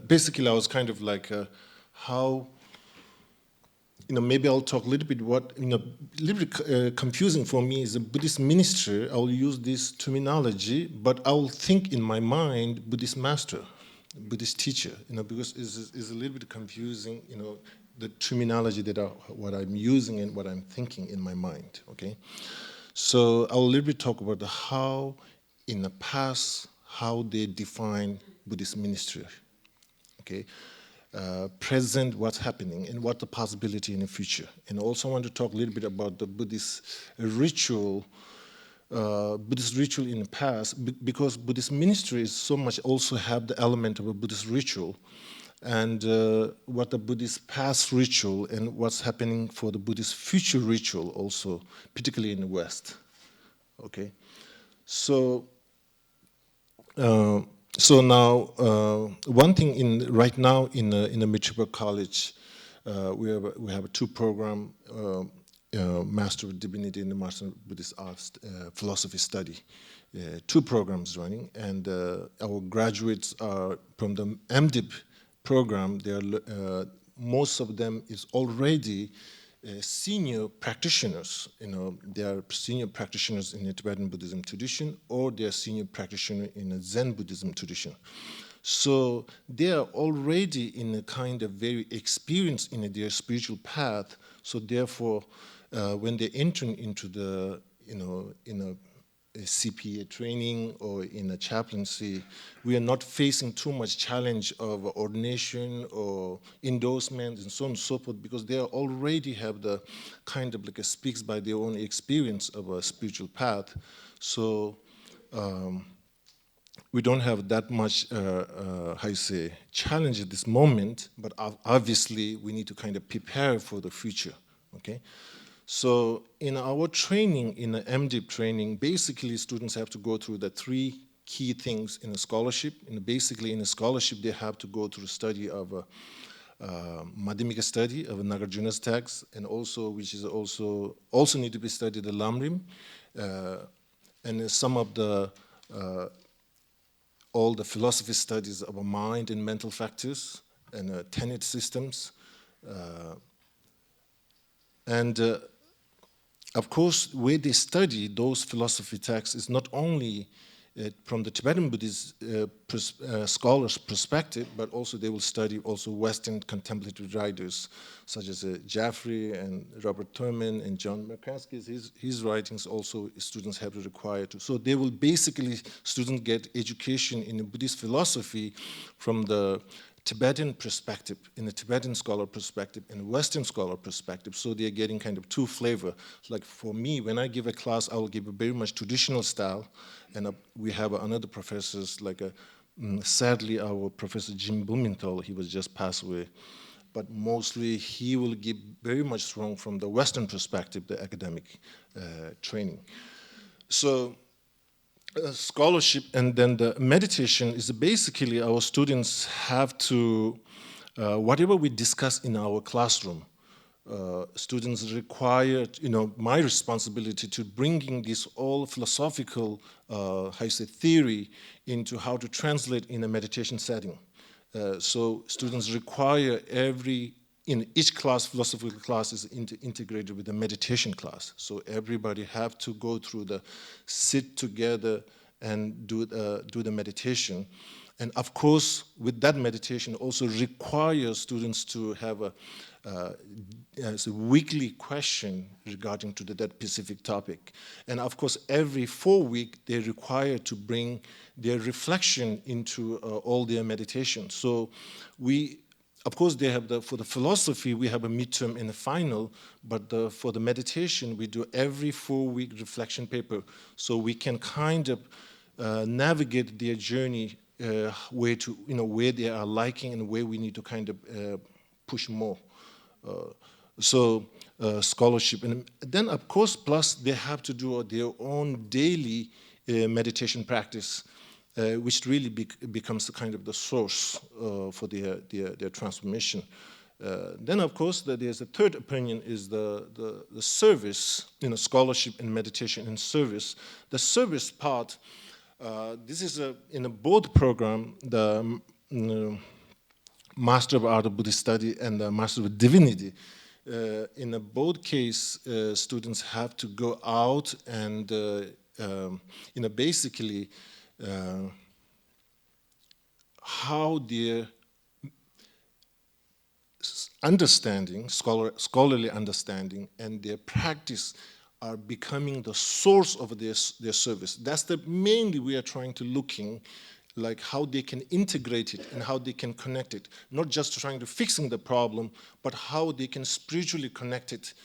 basically I was kind of like how, maybe I'll talk a little bit a little bit confusing for me is a Buddhist ministry. I'll use this terminology, but I'll think in my mind Buddhist master, Buddhist teacher, because it's a little bit confusing, the terminology what I'm using and what I'm thinking in my mind, okay? So I'll a little bit talk about how, in the past, how they define Buddhist ministry, okay? Present, what's happening, and what the possibility in the future. And also I want to talk a little bit about the Buddhist ritual in the past, because Buddhist ministry is so much also have the element of a Buddhist ritual, and what the Buddhist past ritual and what's happening for the Buddhist future ritual also, particularly in the West. Okay, so now one thing right now in the Maitripa College, we have two program, Master of Divinity and the Master of Buddhist Arts Philosophy Study. Two programs running, and our graduates are from the MDiv program. Most of them is already senior practitioners. They are senior practitioners in the Tibetan Buddhism tradition, or they are senior practitioner in a Zen Buddhism tradition. So they are already in a kind of very experienced in their spiritual path. So therefore, when they enter into the a CPA training or in a chaplaincy, we are not facing too much challenge of ordination or endorsement and so on and so forth, because they already have the kind of like a speaks by their own experience of a spiritual path. So we don't have that much, how you say, challenge at this moment, but obviously we need to kind of prepare for the future, okay? So in our training, in the MDiv training, basically students have to go through the 3 key things in a scholarship. And basically in a scholarship, they have to go through the study of a Madhyamika study of Nagarjuna's text, and also, which is also need to be studied the Lamrim, and some of the all the philosophy studies of mind and mental factors and tenet systems. Of course, where they study those philosophy texts is not only from the Tibetan Buddhist scholars' perspective, but also they will study also Western contemplative writers, such as Jaffrey and Robert Thurman and John Makransky. His writings also students have to require to. So they will basically, students get education in the Buddhist philosophy from the Tibetan perspective, in the Tibetan scholar perspective, and Western scholar perspective, so they're getting kind of 2 flavor. Like for me, when I give a class, I will give a very much traditional style, and we have another professors, like sadly our Professor Jim Blumenthal, he was just passed away, but mostly he will give very much strong from the Western perspective, the academic training. So, scholarship and then the meditation is basically our students have to, whatever we discuss in our classroom, students require, my responsibility to bringing this all philosophical, how you say, theory into how to translate in a meditation setting. So students require in each class, philosophical class is integrated with the meditation class. So everybody have to go through sit together and do the meditation. And of course, with that meditation also requires students to have a weekly question regarding to that specific topic. And of course, every 4 weeks, they're required to bring their reflection into all their meditation. So of course, they have for the philosophy, we have a midterm and a final, but for the meditation, we do every 4-week reflection paper, so we can kind of navigate their journey where they are liking and where we need to kind of push more. Scholarship, and then of course, plus they have to do their own daily meditation practice. Which really becomes kind of the source for their transformation. Then, of course, there's a third opinion is the service, scholarship and meditation and service. The service part, this is in a both program, the Master of Art of Buddhist Study and the Master of Divinity. In both case, students have to go out and, basically, how their understanding, scholarly understanding, and their practice are becoming the source of their service. That's mainly we are trying to looking, like how they can integrate it and how they can connect it. Not just trying to fixing the problem, but how they can spiritually connect it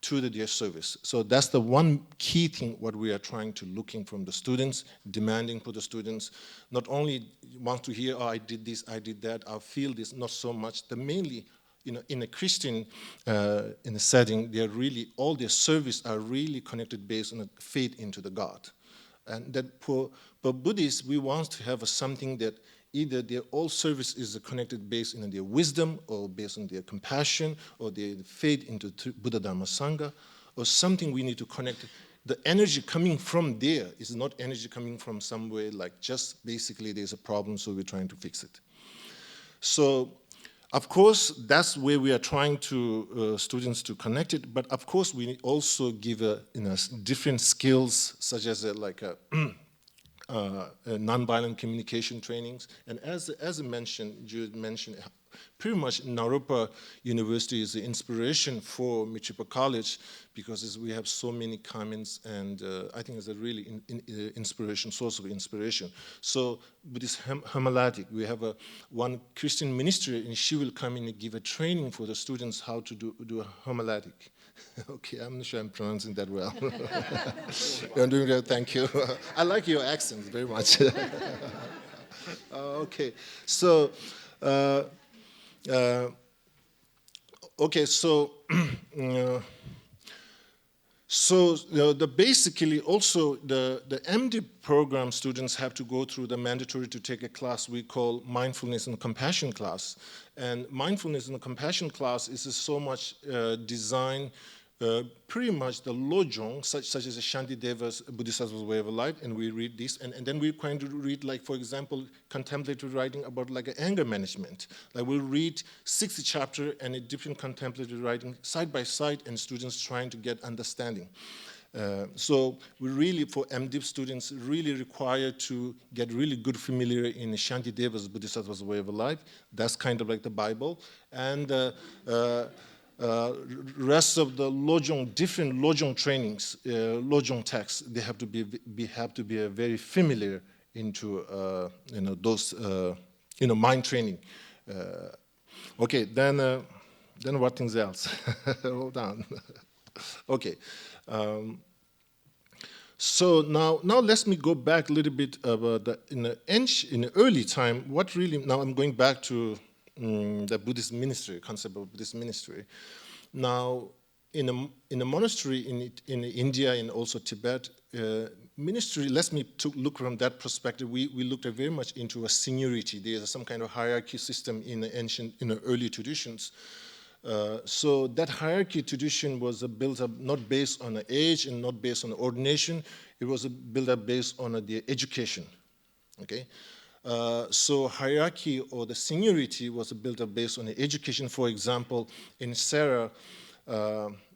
to their service. So that's the one key thing what we are trying to looking from the students, demanding for the students. Not only want to hear, I did this, I did that, I feel this, not so much. The mainly, in a Christian in a setting, they're really, all their service are really connected based on a faith into the God. And that for Buddhists, we want to have something that either their all service is connected based on their wisdom or based on their compassion or their faith into Buddha Dharma Sangha, or something we need to connect. The energy coming from there is not energy coming from somewhere like just basically there's a problem, so we're trying to fix it. So, of course, that's where we are trying to students to connect it, but of course we also give different skills such as nonviolent communication trainings. And as I mentioned, Judith mentioned pretty much Naropa University is the inspiration for Maitripa College, because we have so many comments, and I think it's a really source of inspiration. So Buddhist homiletic, we have one Christian ministry, and she will come in and give a training for the students how to do a homiletic. Okay, I'm not sure I'm pronouncing that well. You're doing great, thank you. I like your accent very much. Okay, so, basically also the MD program students have to go through the mandatory to take a class we call mindfulness and compassion class. And mindfulness and compassion class is so much designed pretty much the lojong, such as Shantideva's Bodhisattva's way of life, and we read this, and then we're going to read, like, for example, contemplative writing about like anger management. Like we'll read 60 chapter and a different contemplative writing side by side, and students trying to get understanding. So we really, for MDiv students, really require to get really good familiar in Shantideva's Bodhisattva's way of life. That's kind of like the Bible. And rest of the lojong, different lojong trainings, lojong texts, they have to be very familiar into those mind training. Okay, then what things else? Hold on. Okay. So now let me go back a little bit about in the early time. What really? Now I'm going back to the Buddhist ministry, concept of Buddhist ministry. Now, in a monastery in India and also Tibet, ministry, let me look from that perspective. We looked very much into a seniority. There's some kind of hierarchy system in the early traditions. So that hierarchy tradition was built up not based on age and not based on ordination. It was built up based on the education. Okay. So hierarchy or the seniority was built up based on the education. For example, in Sarah,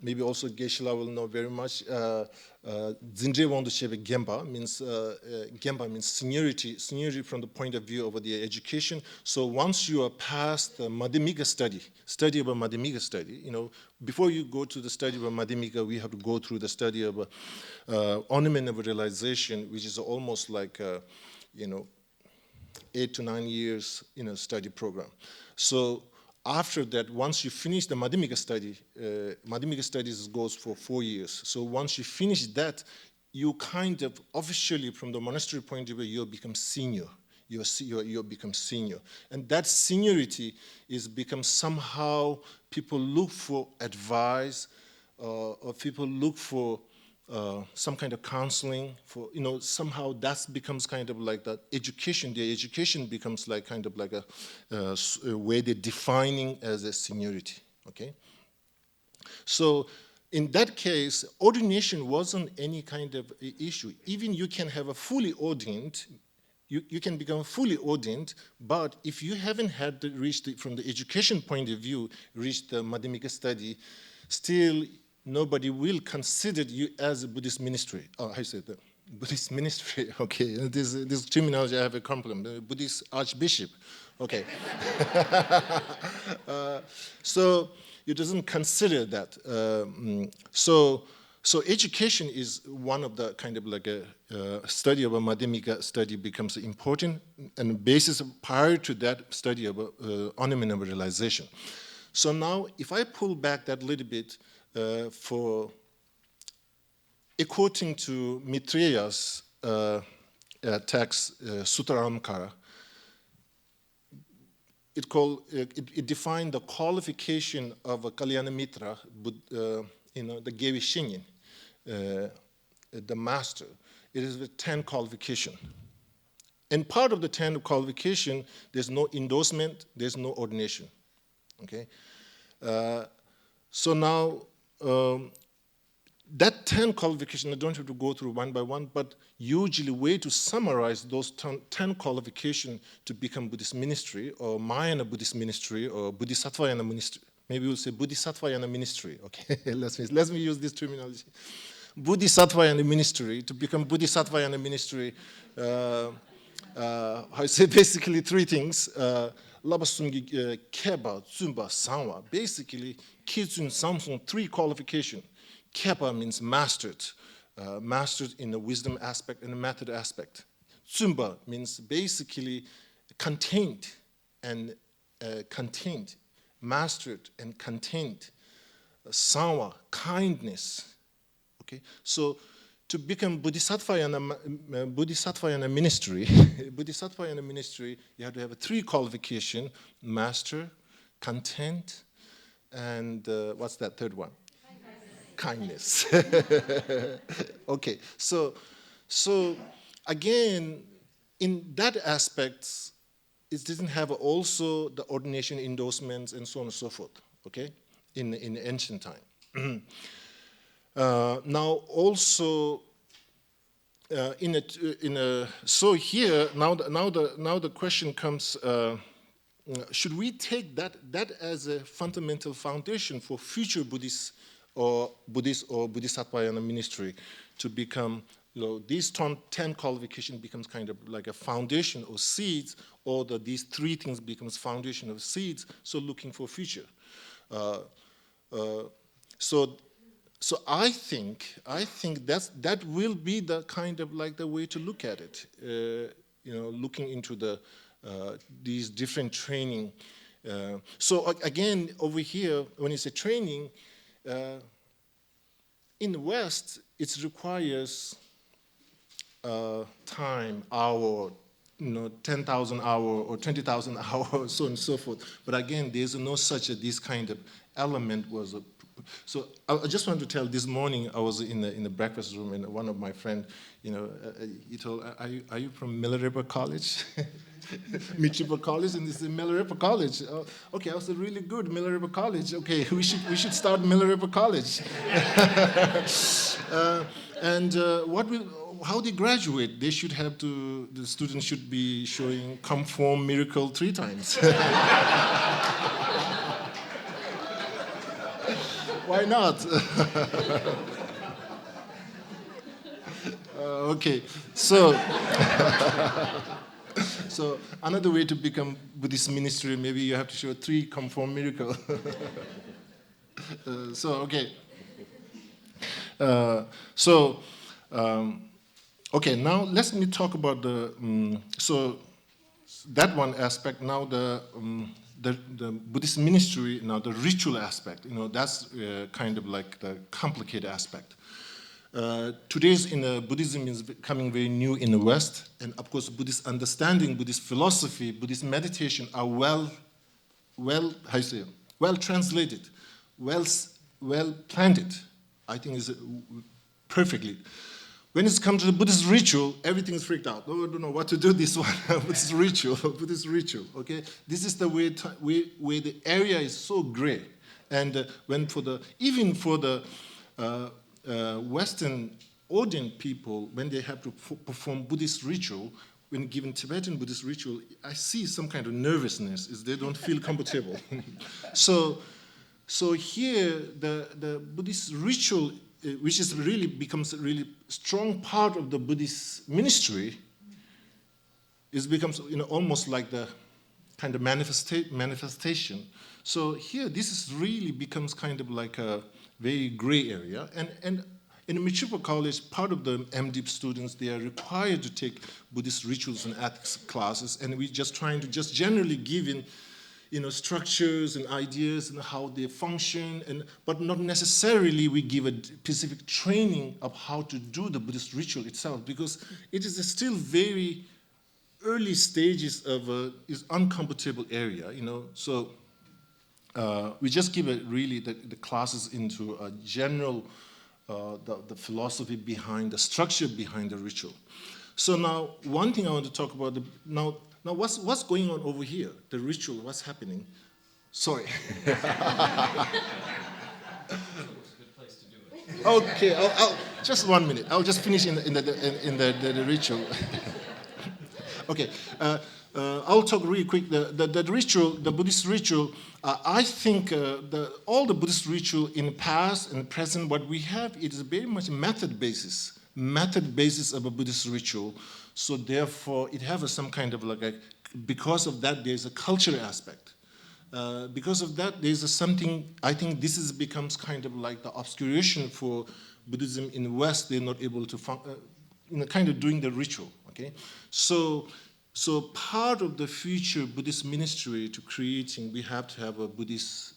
maybe also Geshe-la will know very much, Zinje Wondashebe Gemba means seniority from the point of view of the education. So once you are past the Madhyamika study about Madhyamika study, before you go to the study of Madhyamika, we have to go through the study of ornament of realization, which is almost like, 8 to 9 years study program. So after that, once you finish the Madhyamika study, Madhyamika studies goes for 4 years. So once you finish that, you kind of officially, from the monastery point of view, you become senior. You become senior. And that seniority is become somehow people look for advice, or people look for some kind of counseling for, somehow that becomes kind of like that education. The education becomes like kind of like a way they're defining as a seniority, okay? So in that case, ordination wasn't any kind of issue. Even you can have a fully ordained, you can become fully ordained, but if you haven't had reached, from the education point of view, reached the Madhyamika study, still nobody will consider you as a Buddhist ministry. Oh, I said that. Buddhist ministry, okay. This terminology, I have a compliment. Buddhist archbishop, okay. So it doesn't consider that. So education is one of the kind of like a study of a Madhyamika study becomes important, and the basis prior to that study of ornament of realization. So now, if I pull back that little bit, according to Maitreya's text, Suttaramkara, it defined the qualification of a Kalyana Mitra, the Gevi Shinyin, the master. It is with 10 qualification. And part of the 10 qualification, there's no endorsement, there's no ordination. Okay. So now, that 10 qualifications, I don't have to go through one by one, but usually way to summarize those 10 qualifications to become Buddhist ministry, or Mahayana Buddhist ministry, or Bodhisattvayana ministry. Maybe we'll say Bodhisattvayana ministry, okay? Let me use this terminology. Bodhisattvayana ministry, to become Bodhisattvayana ministry, I say basically three things. labasumgi keba, zumba, sanwa. Basically, kizun samsung 3 qualification. Keba means mastered, mastered in the wisdom aspect and the method aspect. Zumba means basically contained and contained, mastered and contained. Sanwa, kindness. Okay, so to become Bodhisattvayana ministry, Bodhisattvayana ministry, you have to have 3 qualifications: master, content, and what's that third one? Kindness. Okay, so again, in that aspect, it didn't have also the ordination endorsements and so on and so forth. Okay, in ancient time. Now also so here now the question comes: should we take that as a fundamental foundation for future Buddhist or Bodhisattvayana ministry to become, these 10 qualifications becomes kind of like a foundation or seeds, or these 3 things becomes foundation of seeds, so looking for future. So I think that will be the kind of like the way to look at it, looking into these different training. So again, over here, when you say training, in the West, it requires time, hour, 10,000 hours or 20,000 hours, so on and so forth. But again, there's no such this kind of element was. So I just want to tell. This morning I was in the breakfast room, and one of my friends, he told, "Are you from Maitripa College?" Maitripa College, and this is Maitripa College. Okay, I was really good, Maitripa College. Okay, we should start Maitripa College. How they graduate? They should have to. The students should be showing come form miracle 3 times. Why not? Okay, so so another way to become Buddhist ministry, maybe you have to show 3 conform miracle. Okay. Okay, now let me talk about so that one aspect. Now the Buddhist ministry, now the ritual aspect, that's kind of like the complicated aspect. Today's Buddhism is becoming very new in the West, and of course Buddhist understanding, Buddhist philosophy, Buddhist meditation are well translated, well planted. I think is perfectly. When it comes to the Buddhist ritual, everything is freaked out. Oh, I don't know what to do this one. Buddhist ritual, okay? This is the way where the area is so gray. And even for the Western Orient people, when they have to perform Buddhist ritual, when given Tibetan Buddhist ritual, I see some kind of nervousness, is they don't feel comfortable. So here, the Buddhist ritual, which becomes a really strong part of the Buddhist ministry, becomes almost like the kind of manifestation. So here, this really becomes kind of like a very gray area. And in the Maitripa College, part of the MDiv students, they are required to take Buddhist rituals and ethics classes, and we're just trying to just generally give in structures and ideas and how they function, but not necessarily we give a specific training of how to do the Buddhist ritual itself, because it is still very early stages of is uncomfortable area, So we just give the classes into a general the philosophy behind the structure behind the ritual. So now one thing I want to talk about now what's going on over here? The ritual, what's happening? Sorry. Okay, I'll just 1 minute. I'll just finish in the ritual. Okay, I'll talk really quick. The ritual, the Buddhist ritual. I think all the Buddhist ritual in the past and present, what we have, it is very much method basis of a Buddhist ritual. So therefore, it has some kind of like a because of that, there's a culture aspect. Because of that, there's something, I think this becomes kind of like the obscuration for Buddhism in the West. They're not able to, kind of doing the ritual, okay? So part of the future Buddhist ministry to creating, we have to have a Buddhist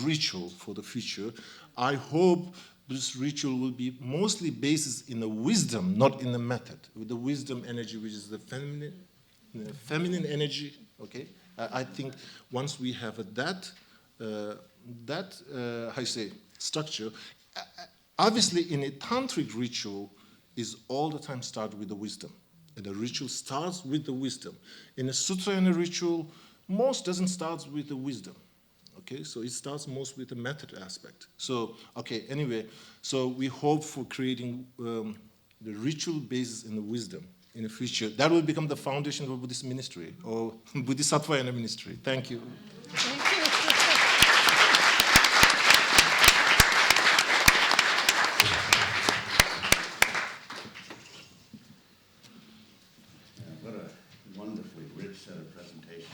ritual for the future. I hope this ritual will be mostly based in the wisdom, not in the method. With the wisdom energy, which is the feminine energy, okay? I think once we have that how you say, structure, obviously in a tantric ritual is all the time start with the wisdom. And the ritual starts with the wisdom. In a sutra and a ritual, most doesn't start with the wisdom. Okay, so it starts most with the method aspect. So, okay, anyway, so we hope for creating the ritual basis in the wisdom in the future. That will become the foundation of Buddhist ministry or Bodhisattvayana ministry. Thank you. Thank you. What a wonderfully rich set of presentations.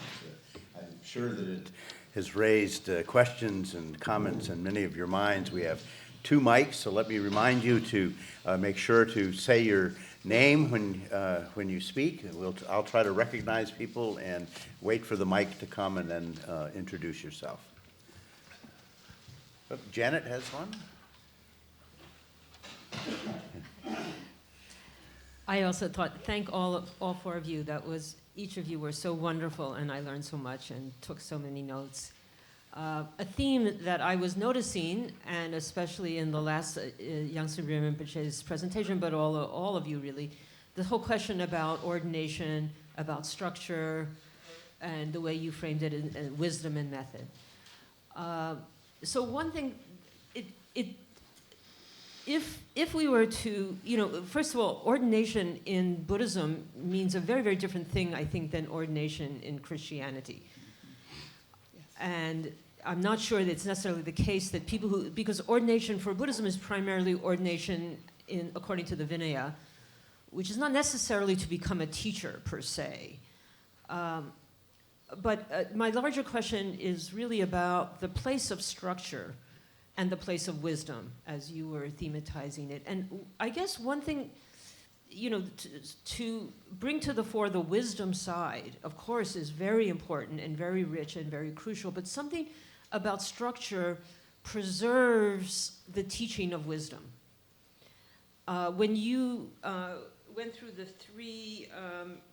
I'm sure that it has raised questions and comments in many of your minds. We have 2 mics, so let me remind you to make sure to say your name when you speak. I'll try to recognize people and wait for the mic to come and then introduce yourself. Oh, Janet has one. I also thought, thank all 4 of you. Each of you were so wonderful, and I learned so much and took so many notes. A theme that I was noticing, and especially in the last Yangsi Rinpoche's presentation, but all of you really, the whole question about ordination, about structure, and the way you framed it in wisdom and method. So one thing, if we were to, first of all, ordination in Buddhism means a very, very different thing, I think, than ordination in Christianity. And I'm not sure that it's necessarily the case that because ordination for Buddhism is primarily ordination according to the Vinaya, which is not necessarily to become a teacher per se. But my larger question is really about the place of structure and the place of wisdom, as you were thematizing it. And I guess one thing, to bring to the fore the wisdom side, of course, is very important and very rich and very crucial, but something about structure preserves the teaching of wisdom. When you went through the 3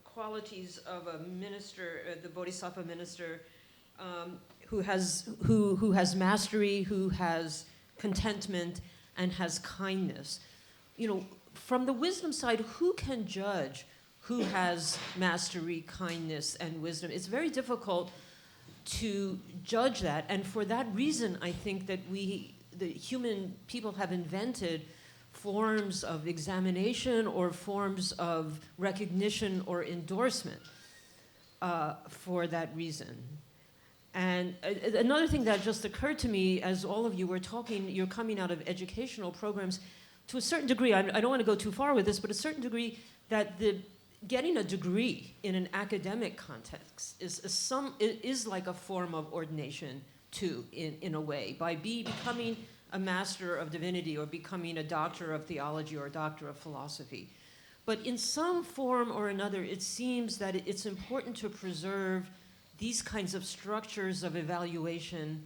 qualities of a minister, the Bodhisattva minister, who has mastery, who has contentment, and has kindness. From the wisdom side, who can judge who has mastery, kindness, and wisdom? It's very difficult to judge that, and for that reason, I think that the human people have invented forms of examination or forms of recognition or endorsement for that reason. And another thing that just occurred to me as all of you were talking, you're coming out of educational programs, to a certain degree, I don't want to go too far with this, but a certain degree that getting a degree in an academic context is like a form of ordination too, in a way, by becoming a master of divinity or becoming a doctor of theology or a doctor of philosophy. But in some form or another, it seems that it's important to preserve these kinds of structures of evaluation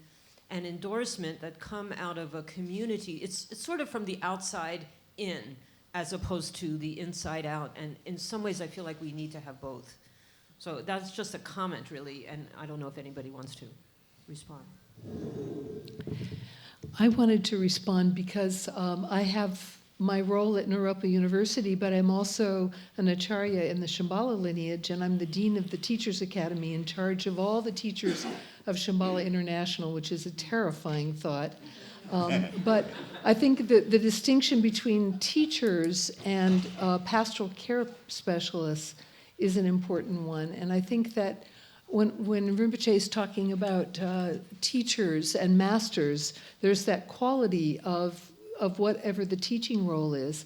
and endorsement that come out of a community. It's sort of from the outside in, as opposed to the inside out. And in some ways, I feel like we need to have both. So that's just a comment, really, and I don't know if anybody wants to respond. I wanted to respond because I have my role at Naropa University, but I'm also an acharya in the Shambhala lineage, and I'm the dean of the Teachers Academy in charge of all the teachers of Shambhala International, which is a terrifying thought. But I think that the distinction between teachers and pastoral care specialists is an important one. And I think that when Rinpoche is talking about teachers and masters, there's that quality of whatever the teaching role is.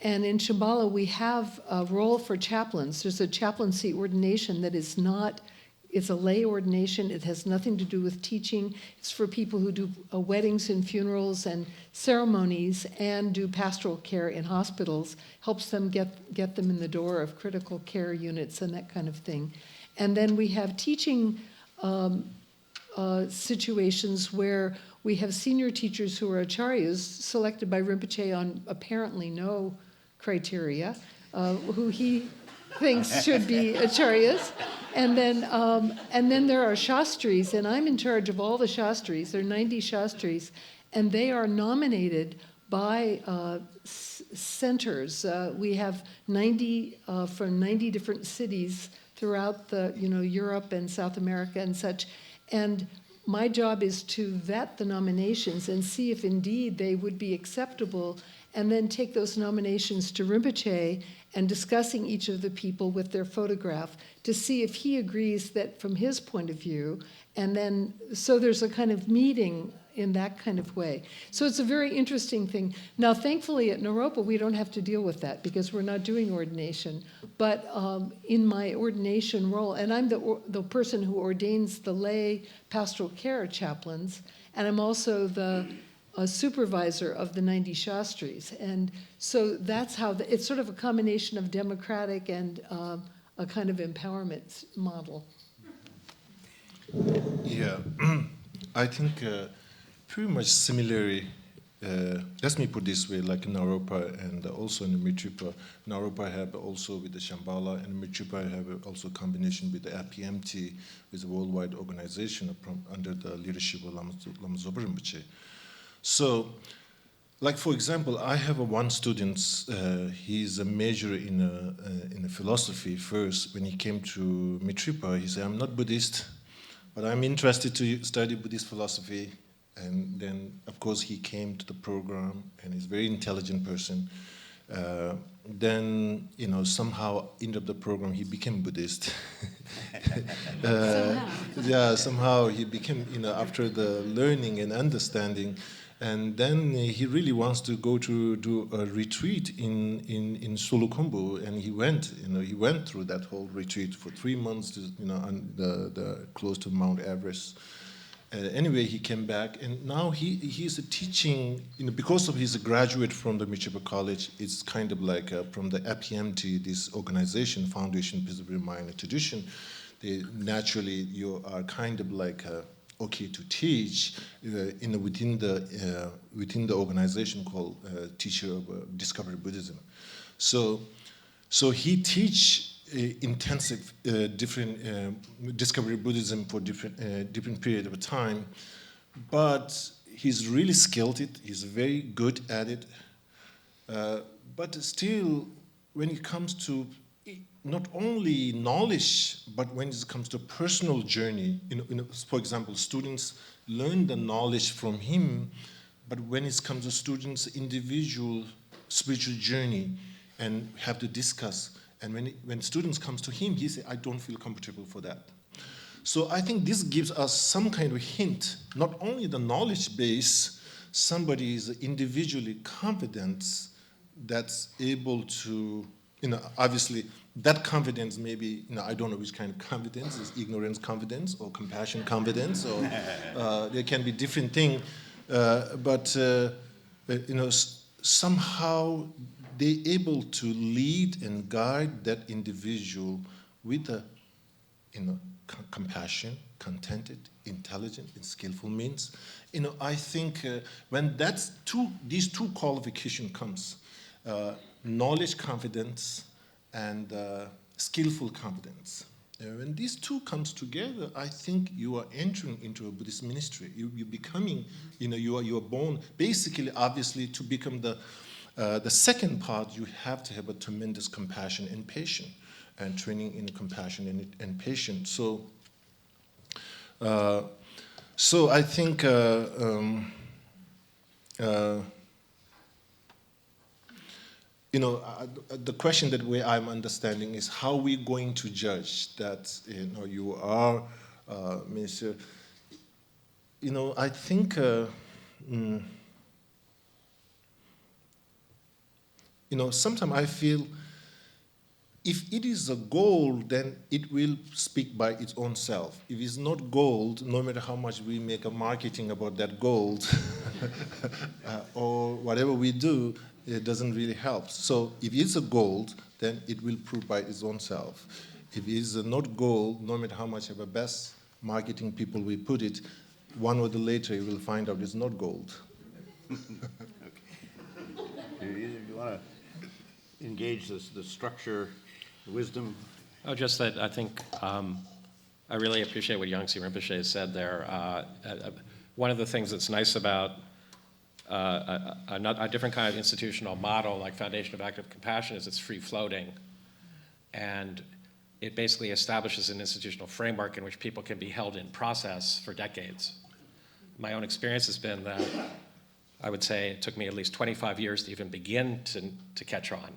And in Shambhala, we have a role for chaplains. There's a chaplaincy ordination that is not, it's a lay ordination. It has nothing to do with teaching. It's for people who do weddings and funerals and ceremonies and do pastoral care in hospitals, helps them get them in the door of critical care units and that kind of thing. And then we have teaching situations where we have senior teachers who are acharyas selected by Rinpoche on apparently no criteria, who he thinks should be acharyas. And then there are shastris, and I'm in charge of all the shastris. There are 90 shastris, and they are nominated by centers. We have 90 from 90 different cities throughout Europe and South America and such. And my job is to vet the nominations and see if indeed they would be acceptable, and then take those nominations to Rinpoche and discussing each of the people with their photograph to see if he agrees that from his point of view, and then, so there's a kind of meeting in that kind of way. So it's a very interesting thing. Now, thankfully at Naropa, we don't have to deal with that because we're not doing ordination. But in my ordination role, and I'm the person who ordains the lay pastoral care chaplains, and I'm also the supervisor of the 90 shastris. And so that's how, it's sort of a combination of democratic and a kind of empowerment model. Yeah, I think pretty much similarly, let me put this way, like in Naropa and also in the Maitripa. Naropa have also with the Shambhala, and Maitripa have also a combination with the APMT, with a worldwide organization under the leadership of Lama Zopa Rinpoche. So, like for example, I have one student, he's a major in philosophy first. When he came to Maitripa, he said, I'm not Buddhist, but I'm interested to study Buddhist philosophy. And then, of course, he came to the program, and he's a very intelligent person. Then, somehow, end of the program, he became Buddhist. Somehow. Yeah, somehow he became, after the learning and understanding. And then he really wants to go to do a retreat in Solukhumbu, and he went through that whole retreat for 3 months, on the close to Mount Everest. Anyway, he came back, and now he's teaching, because of he's a graduate from the Maitripa College. It's kind of like from the APMT, this organization, Foundation Peaceable Mind and Tradition. Naturally, you are kind of like okay to teach within the organization called Teacher of Discovery Buddhism. So he teach intensive different discovery Buddhism for different period of time, but he's really skilled it. He's very good at it, but still, when it comes to not only knowledge, but when it comes to personal journey, for example, students learn the knowledge from him, but when it comes to students' individual spiritual journey and have to discuss, and when students comes to him, he says, I don't feel comfortable for that. So I think this gives us some kind of hint, not only the knowledge base, somebody is individually confident that's able to, obviously that confidence maybe, I don't know which kind of confidence, is ignorance confidence or compassion confidence, or there can be different things, but somehow they're able to lead and guide that individual with a, compassion, contented, intelligent, and skillful means. I think when these two qualifications comes, knowledge confidence and skillful competence. When these two comes together, I think you are entering into a Buddhist ministry. You're becoming, you are born, basically, obviously, to become the second part, you have to have a tremendous compassion and patience, and training in compassion and patience. So I think the question that I'm understanding is how we going to judge that you are minister. I think sometimes I feel if it is a gold, then it will speak by its own self. If it's not gold, no matter how much we make a marketing about that gold or whatever we do, it doesn't really help. So if it's a gold, then it will prove by its own self. If it is not gold, no matter how much of a best marketing people we put it, one or the later you will find out it's not gold. You want to engage the structure, wisdom? Oh, just that I think I really appreciate what Yangsi Rinpoche said there. One of the things that's nice about a different kind of institutional model like Foundation of Active Compassion is it's free-floating. And it basically establishes an institutional framework in which people can be held in process for decades. My own experience has been that I would say it took me at least 25 years to even begin to catch on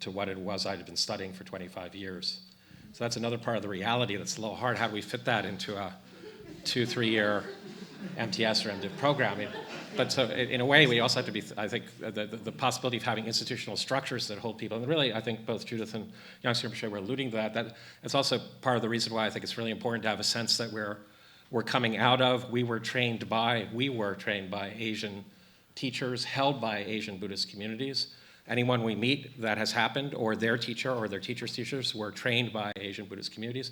to what it was I'd been studying for 25 years. So that's another part of the reality that's a little hard. How do we fit that into a 2-3 year MTS or MDiv program? But so in a way, we also have to be, I think, the possibility of having institutional structures that hold people. And really, I think both Judith and Yangsi Rinpoche were alluding to that. It's also part of the reason why I think it's really important to have a sense that we're coming out of, we were trained by Asian teachers held by Asian Buddhist communities. Anyone we meet that has happened, or their teacher or their teacher's teachers were trained by Asian Buddhist communities.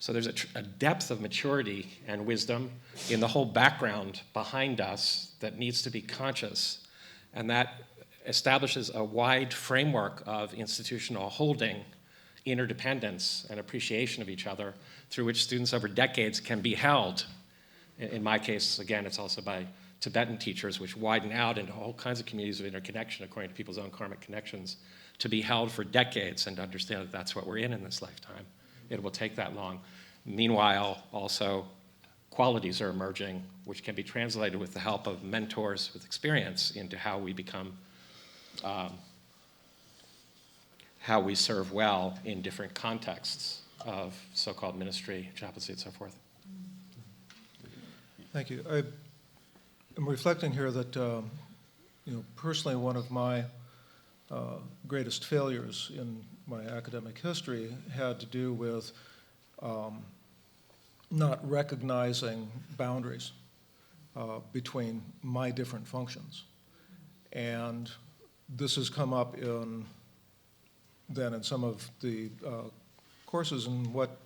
So there's a depth of maturity and wisdom in the whole background behind us that needs to be conscious. And that establishes a wide framework of institutional holding, interdependence, and appreciation of each other through which students over decades can be held. In my case, again, it's also by Tibetan teachers, which widen out into all kinds of communities of interconnection according to people's own karmic connections, to be held for decades and to understand that that's what we're in this lifetime. It will take that long. Meanwhile, also, qualities are emerging, which can be translated with the help of mentors with experience into how we become, how we serve well in different contexts of so-called ministry, chaplaincy, and so forth. Thank you. I'm reflecting here that, personally, one of my greatest failures in my academic history had to do with not recognizing boundaries between my different functions. And this has come up in some of the courses, and what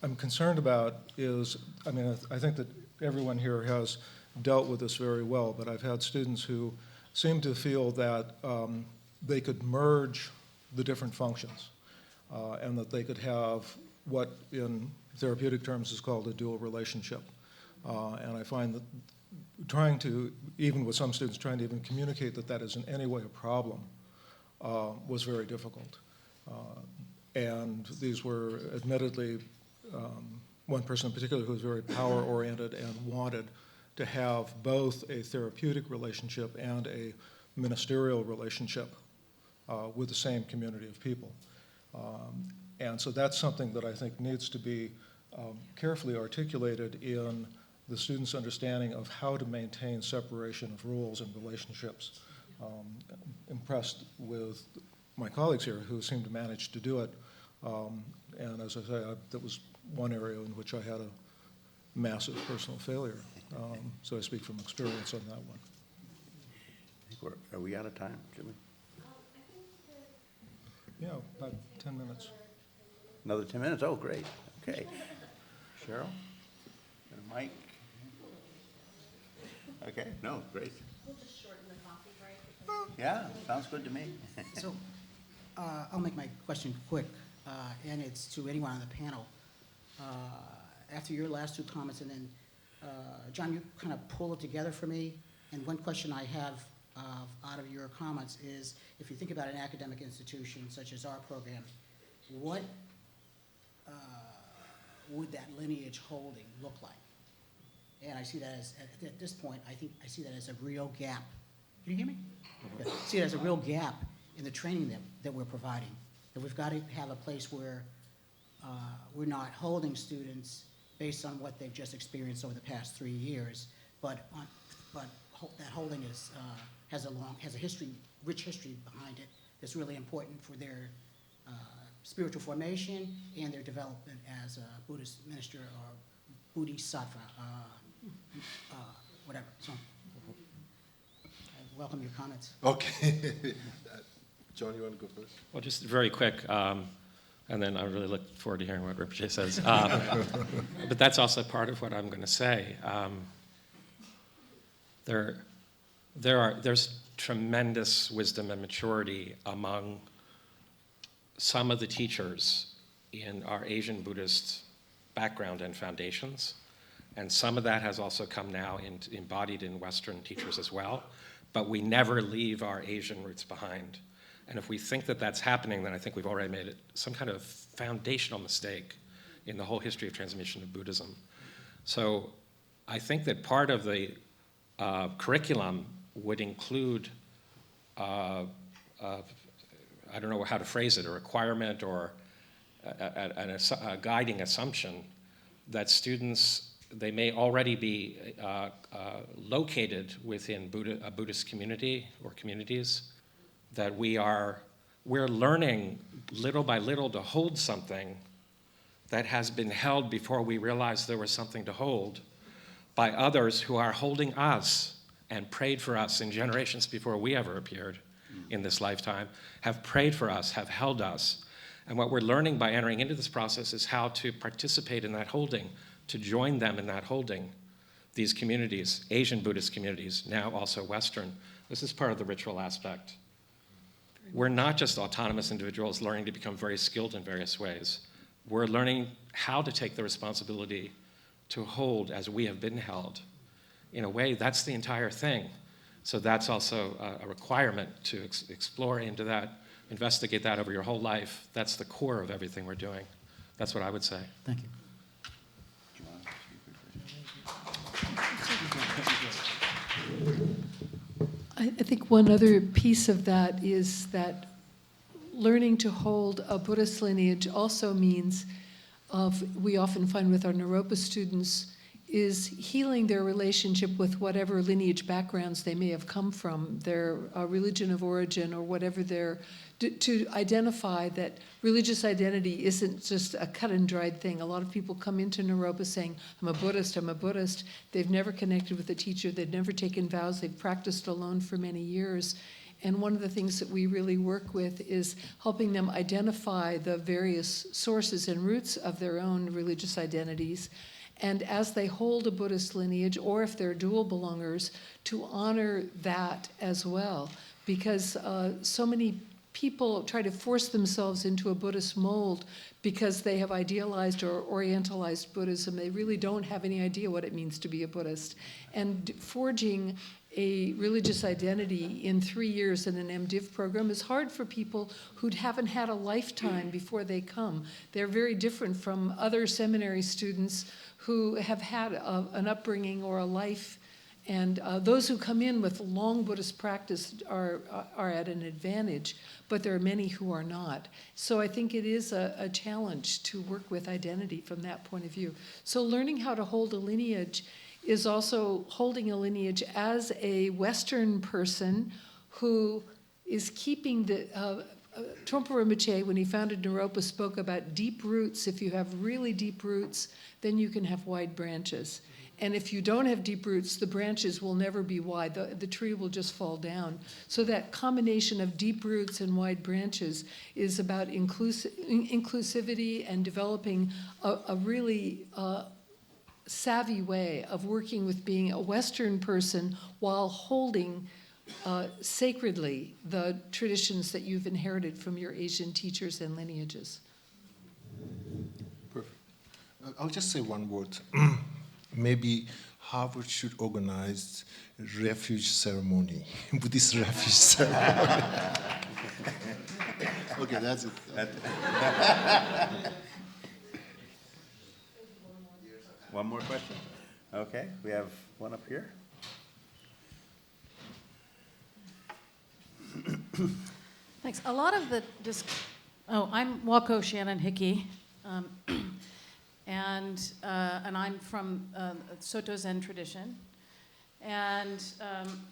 I'm concerned about is, I think that everyone here has dealt with this very well, but I've had students who seem to feel that they could merge the different functions and that they could have what in therapeutic terms is called a dual relationship. And I find that even with some students, trying to even communicate that that is in any way a problem was very difficult. And these were admittedly, one person in particular who was very power-oriented and wanted to have both a therapeutic relationship and a ministerial relationship with the same community of people. And so that's something that I think needs to be carefully articulated in the students' understanding of how to maintain separation of roles and relationships. Impressed with my colleagues here who seem to manage to do it. And as I say, that was one area in which I had a massive personal failure. So I speak from experience on that one. Are we out of time, Jimmy? Yeah, about 10 minutes. Another 10 minutes? Oh, great. Okay. Cheryl? And Mike? Okay, no, great. We'll just shorten the coffee break. Yeah, sounds good to me. So I'll make my question quick, and it's to anyone on the panel. After your last two comments, and then, John, you kind of pull it together for me. And one question I have out of your comments is, if you think about an academic institution such as our program, what would that lineage holding look like? And I see that as, at this point, I see that as a real gap. Can you hear me? Yeah. I see it as a real gap in the training that we're providing. That we've got to have a place where we're not holding students based on what they've just experienced over the past 3 years, but that holding has a history rich history behind it that's really important for their spiritual formation and their development as a Buddhist minister or Bodhisattva, whatever. So I welcome your comments. Okay. John, you want to go first? Well, just very quick, and then I really look forward to hearing what Rinpoche says. But that's also part of what I'm going to say. There's tremendous wisdom and maturity among some of the teachers in our Asian Buddhist background and foundations, and some of that has also come now embodied in Western teachers as well, but we never leave our Asian roots behind. And if we think that that's happening, then I think we've already made it some kind of foundational mistake in the whole history of transmission of Buddhism. So I think that part of the curriculum would include, I don't know how to phrase it, a requirement or a guiding assumption that students, they may already be located within a Buddhist community or communities, that we're learning little by little to hold something that has been held before we realized there was something to hold by others who are holding us and prayed for us in generations before we ever appeared in this lifetime, have prayed for us, have held us. And what we're learning by entering into this process is how to participate in that holding, to join them in that holding, these communities, Asian Buddhist communities, now also Western. This is part of the ritual aspect. We're not just autonomous individuals learning to become very skilled in various ways. We're learning how to take the responsibility to hold as we have been held. In a way, that's the entire thing. So that's also a requirement to explore into that, investigate that over your whole life. That's the core of everything we're doing. That's what I would say. Thank you. I think one other piece of that is that learning to hold a Buddhist lineage also means, we often find with our Naropa students, is healing their relationship with whatever lineage backgrounds they may have come from, their religion of origin or whatever to identify that religious identity isn't just a cut and dried thing. A lot of people come into Naropa saying, I'm a Buddhist, I'm a Buddhist. They've never connected with a teacher, they've never taken vows, they've practiced alone for many years. And one of the things that we really work with is helping them identify the various sources and roots of their own religious identities. And as they hold a Buddhist lineage, or if they're dual belongers, to honor that as well. Because so many people try to force themselves into a Buddhist mold because they have idealized or orientalized Buddhism. They really don't have any idea what it means to be a Buddhist. And forging a religious identity in 3 years in an MDiv program is hard for people who haven't had a lifetime before they come. They're very different from other seminary students who have had an upbringing or a life. And those who come in with long Buddhist practice are at an advantage, but there are many who are not. So I think it is a challenge to work with identity from that point of view. So learning how to hold a lineage is also holding a lineage as a Western person who is keeping the... Trungpa Rinpoche, when he founded Naropa, spoke about deep roots. If you have really deep roots, then you can have wide branches. And if you don't have deep roots, the branches will never be wide. The tree will just fall down. So that combination of deep roots and wide branches is about inclusivity and developing a really savvy way of working with being a Western person while holding sacredly the traditions that you've inherited from your Asian teachers and lineages. Perfect. I'll just say one word. Maybe Harvard should organize a refuge ceremony, Buddhist refuge ceremony. Okay, that's it. One more question? Okay, we have one up here. Thanks. A lot of the I'm Wako Shannon Hickey, and I'm from Soto Zen tradition, and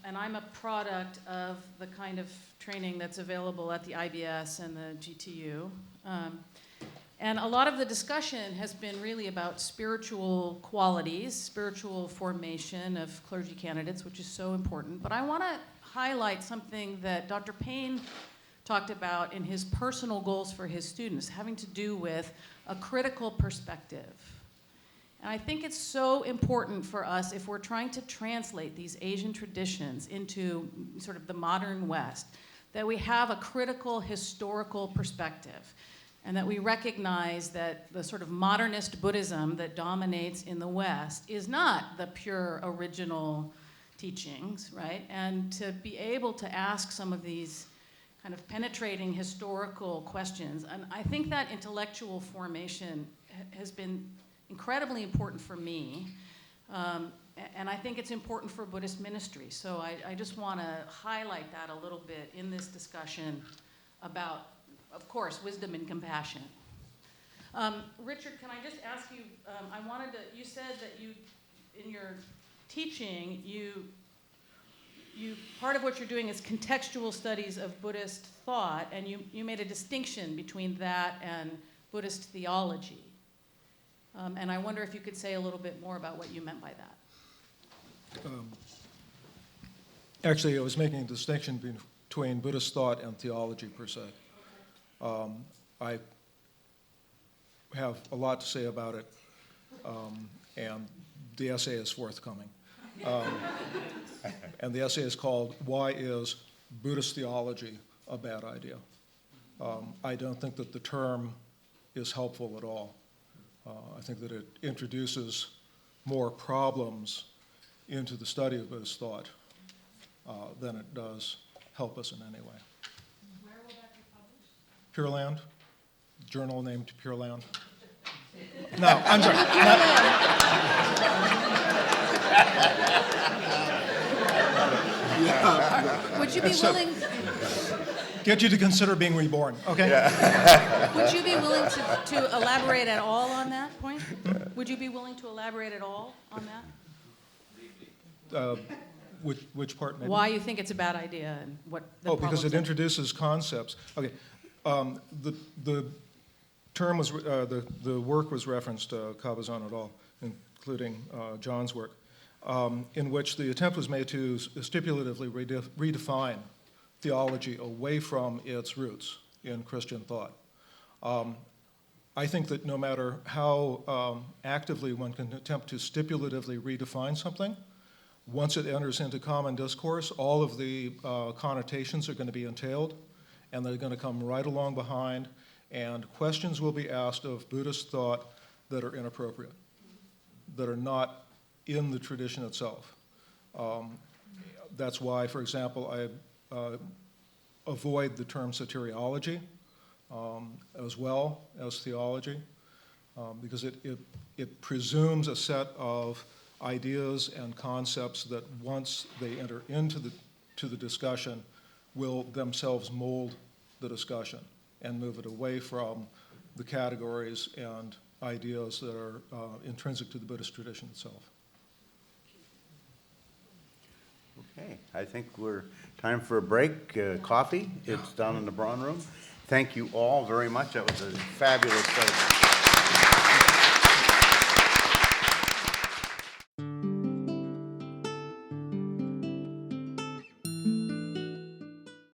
I'm a product of the kind of training that's available at the IBS and the GTU. And a lot of the discussion has been really about spiritual qualities, spiritual formation of clergy candidates, which is so important. But I want to highlight something that Dr. Payne talked about in his personal goals for his students, having to do with a critical perspective. And I think it's so important for us, if we're trying to translate these Asian traditions into sort of the modern West, that we have a critical historical perspective, and that we recognize that the sort of modernist Buddhism that dominates in the West is not the pure original teachings, right? And to be able to ask some of these kind of penetrating historical questions, and I think that intellectual formation has been incredibly important for me, and I think it's important for Buddhist ministry. So I just want to highlight that a little bit in this discussion about, of course, wisdom and compassion. Richard, can I just ask you, you said that you, in your teaching, part of what you're doing is contextual studies of Buddhist thought, and you made a distinction between that and Buddhist theology. And I wonder if you could say a little bit more about what you meant by that. Actually, I was making a distinction between Buddhist thought and theology per se. I have a lot to say about it, and the essay is forthcoming. And the essay is called, "Why is Buddhist Theology a Bad Idea?" I don't think that the term is helpful at all. I think that it introduces more problems into the study of Buddhist thought than it does help us in any way. Where will that be published? Pure Land, journal named Pure Land. No, I'm sorry. Would you be willing? Get you to consider being reborn, okay? Would you be willing to elaborate at all on that point? Would you be willing to elaborate at all on that? Which part, maybe? Why you think it's a bad idea and what the problems because it are? introduces concepts. Okay, the term was, the work was referenced, Cabazon et al., including John's work, in which the attempt was made to stipulatively redefine theology away from its roots in Christian thought. I think that no matter how actively one can attempt to stipulatively redefine something, once it enters into common discourse, all of the connotations are going to be entailed, and they're going to come right along behind, and questions will be asked of Buddhist thought that are inappropriate, that are not in the tradition itself. That's why, for example, I avoid the term soteriology as well as theology, because it presumes a set of ideas and concepts that once they enter into the discussion will themselves mold the discussion and move it away from the categories and ideas that are intrinsic to the Buddhist tradition itself. Okay, I think we're time for a break. Coffee, it's down in the Braun Room. Thank you all very much. That was a fabulous study.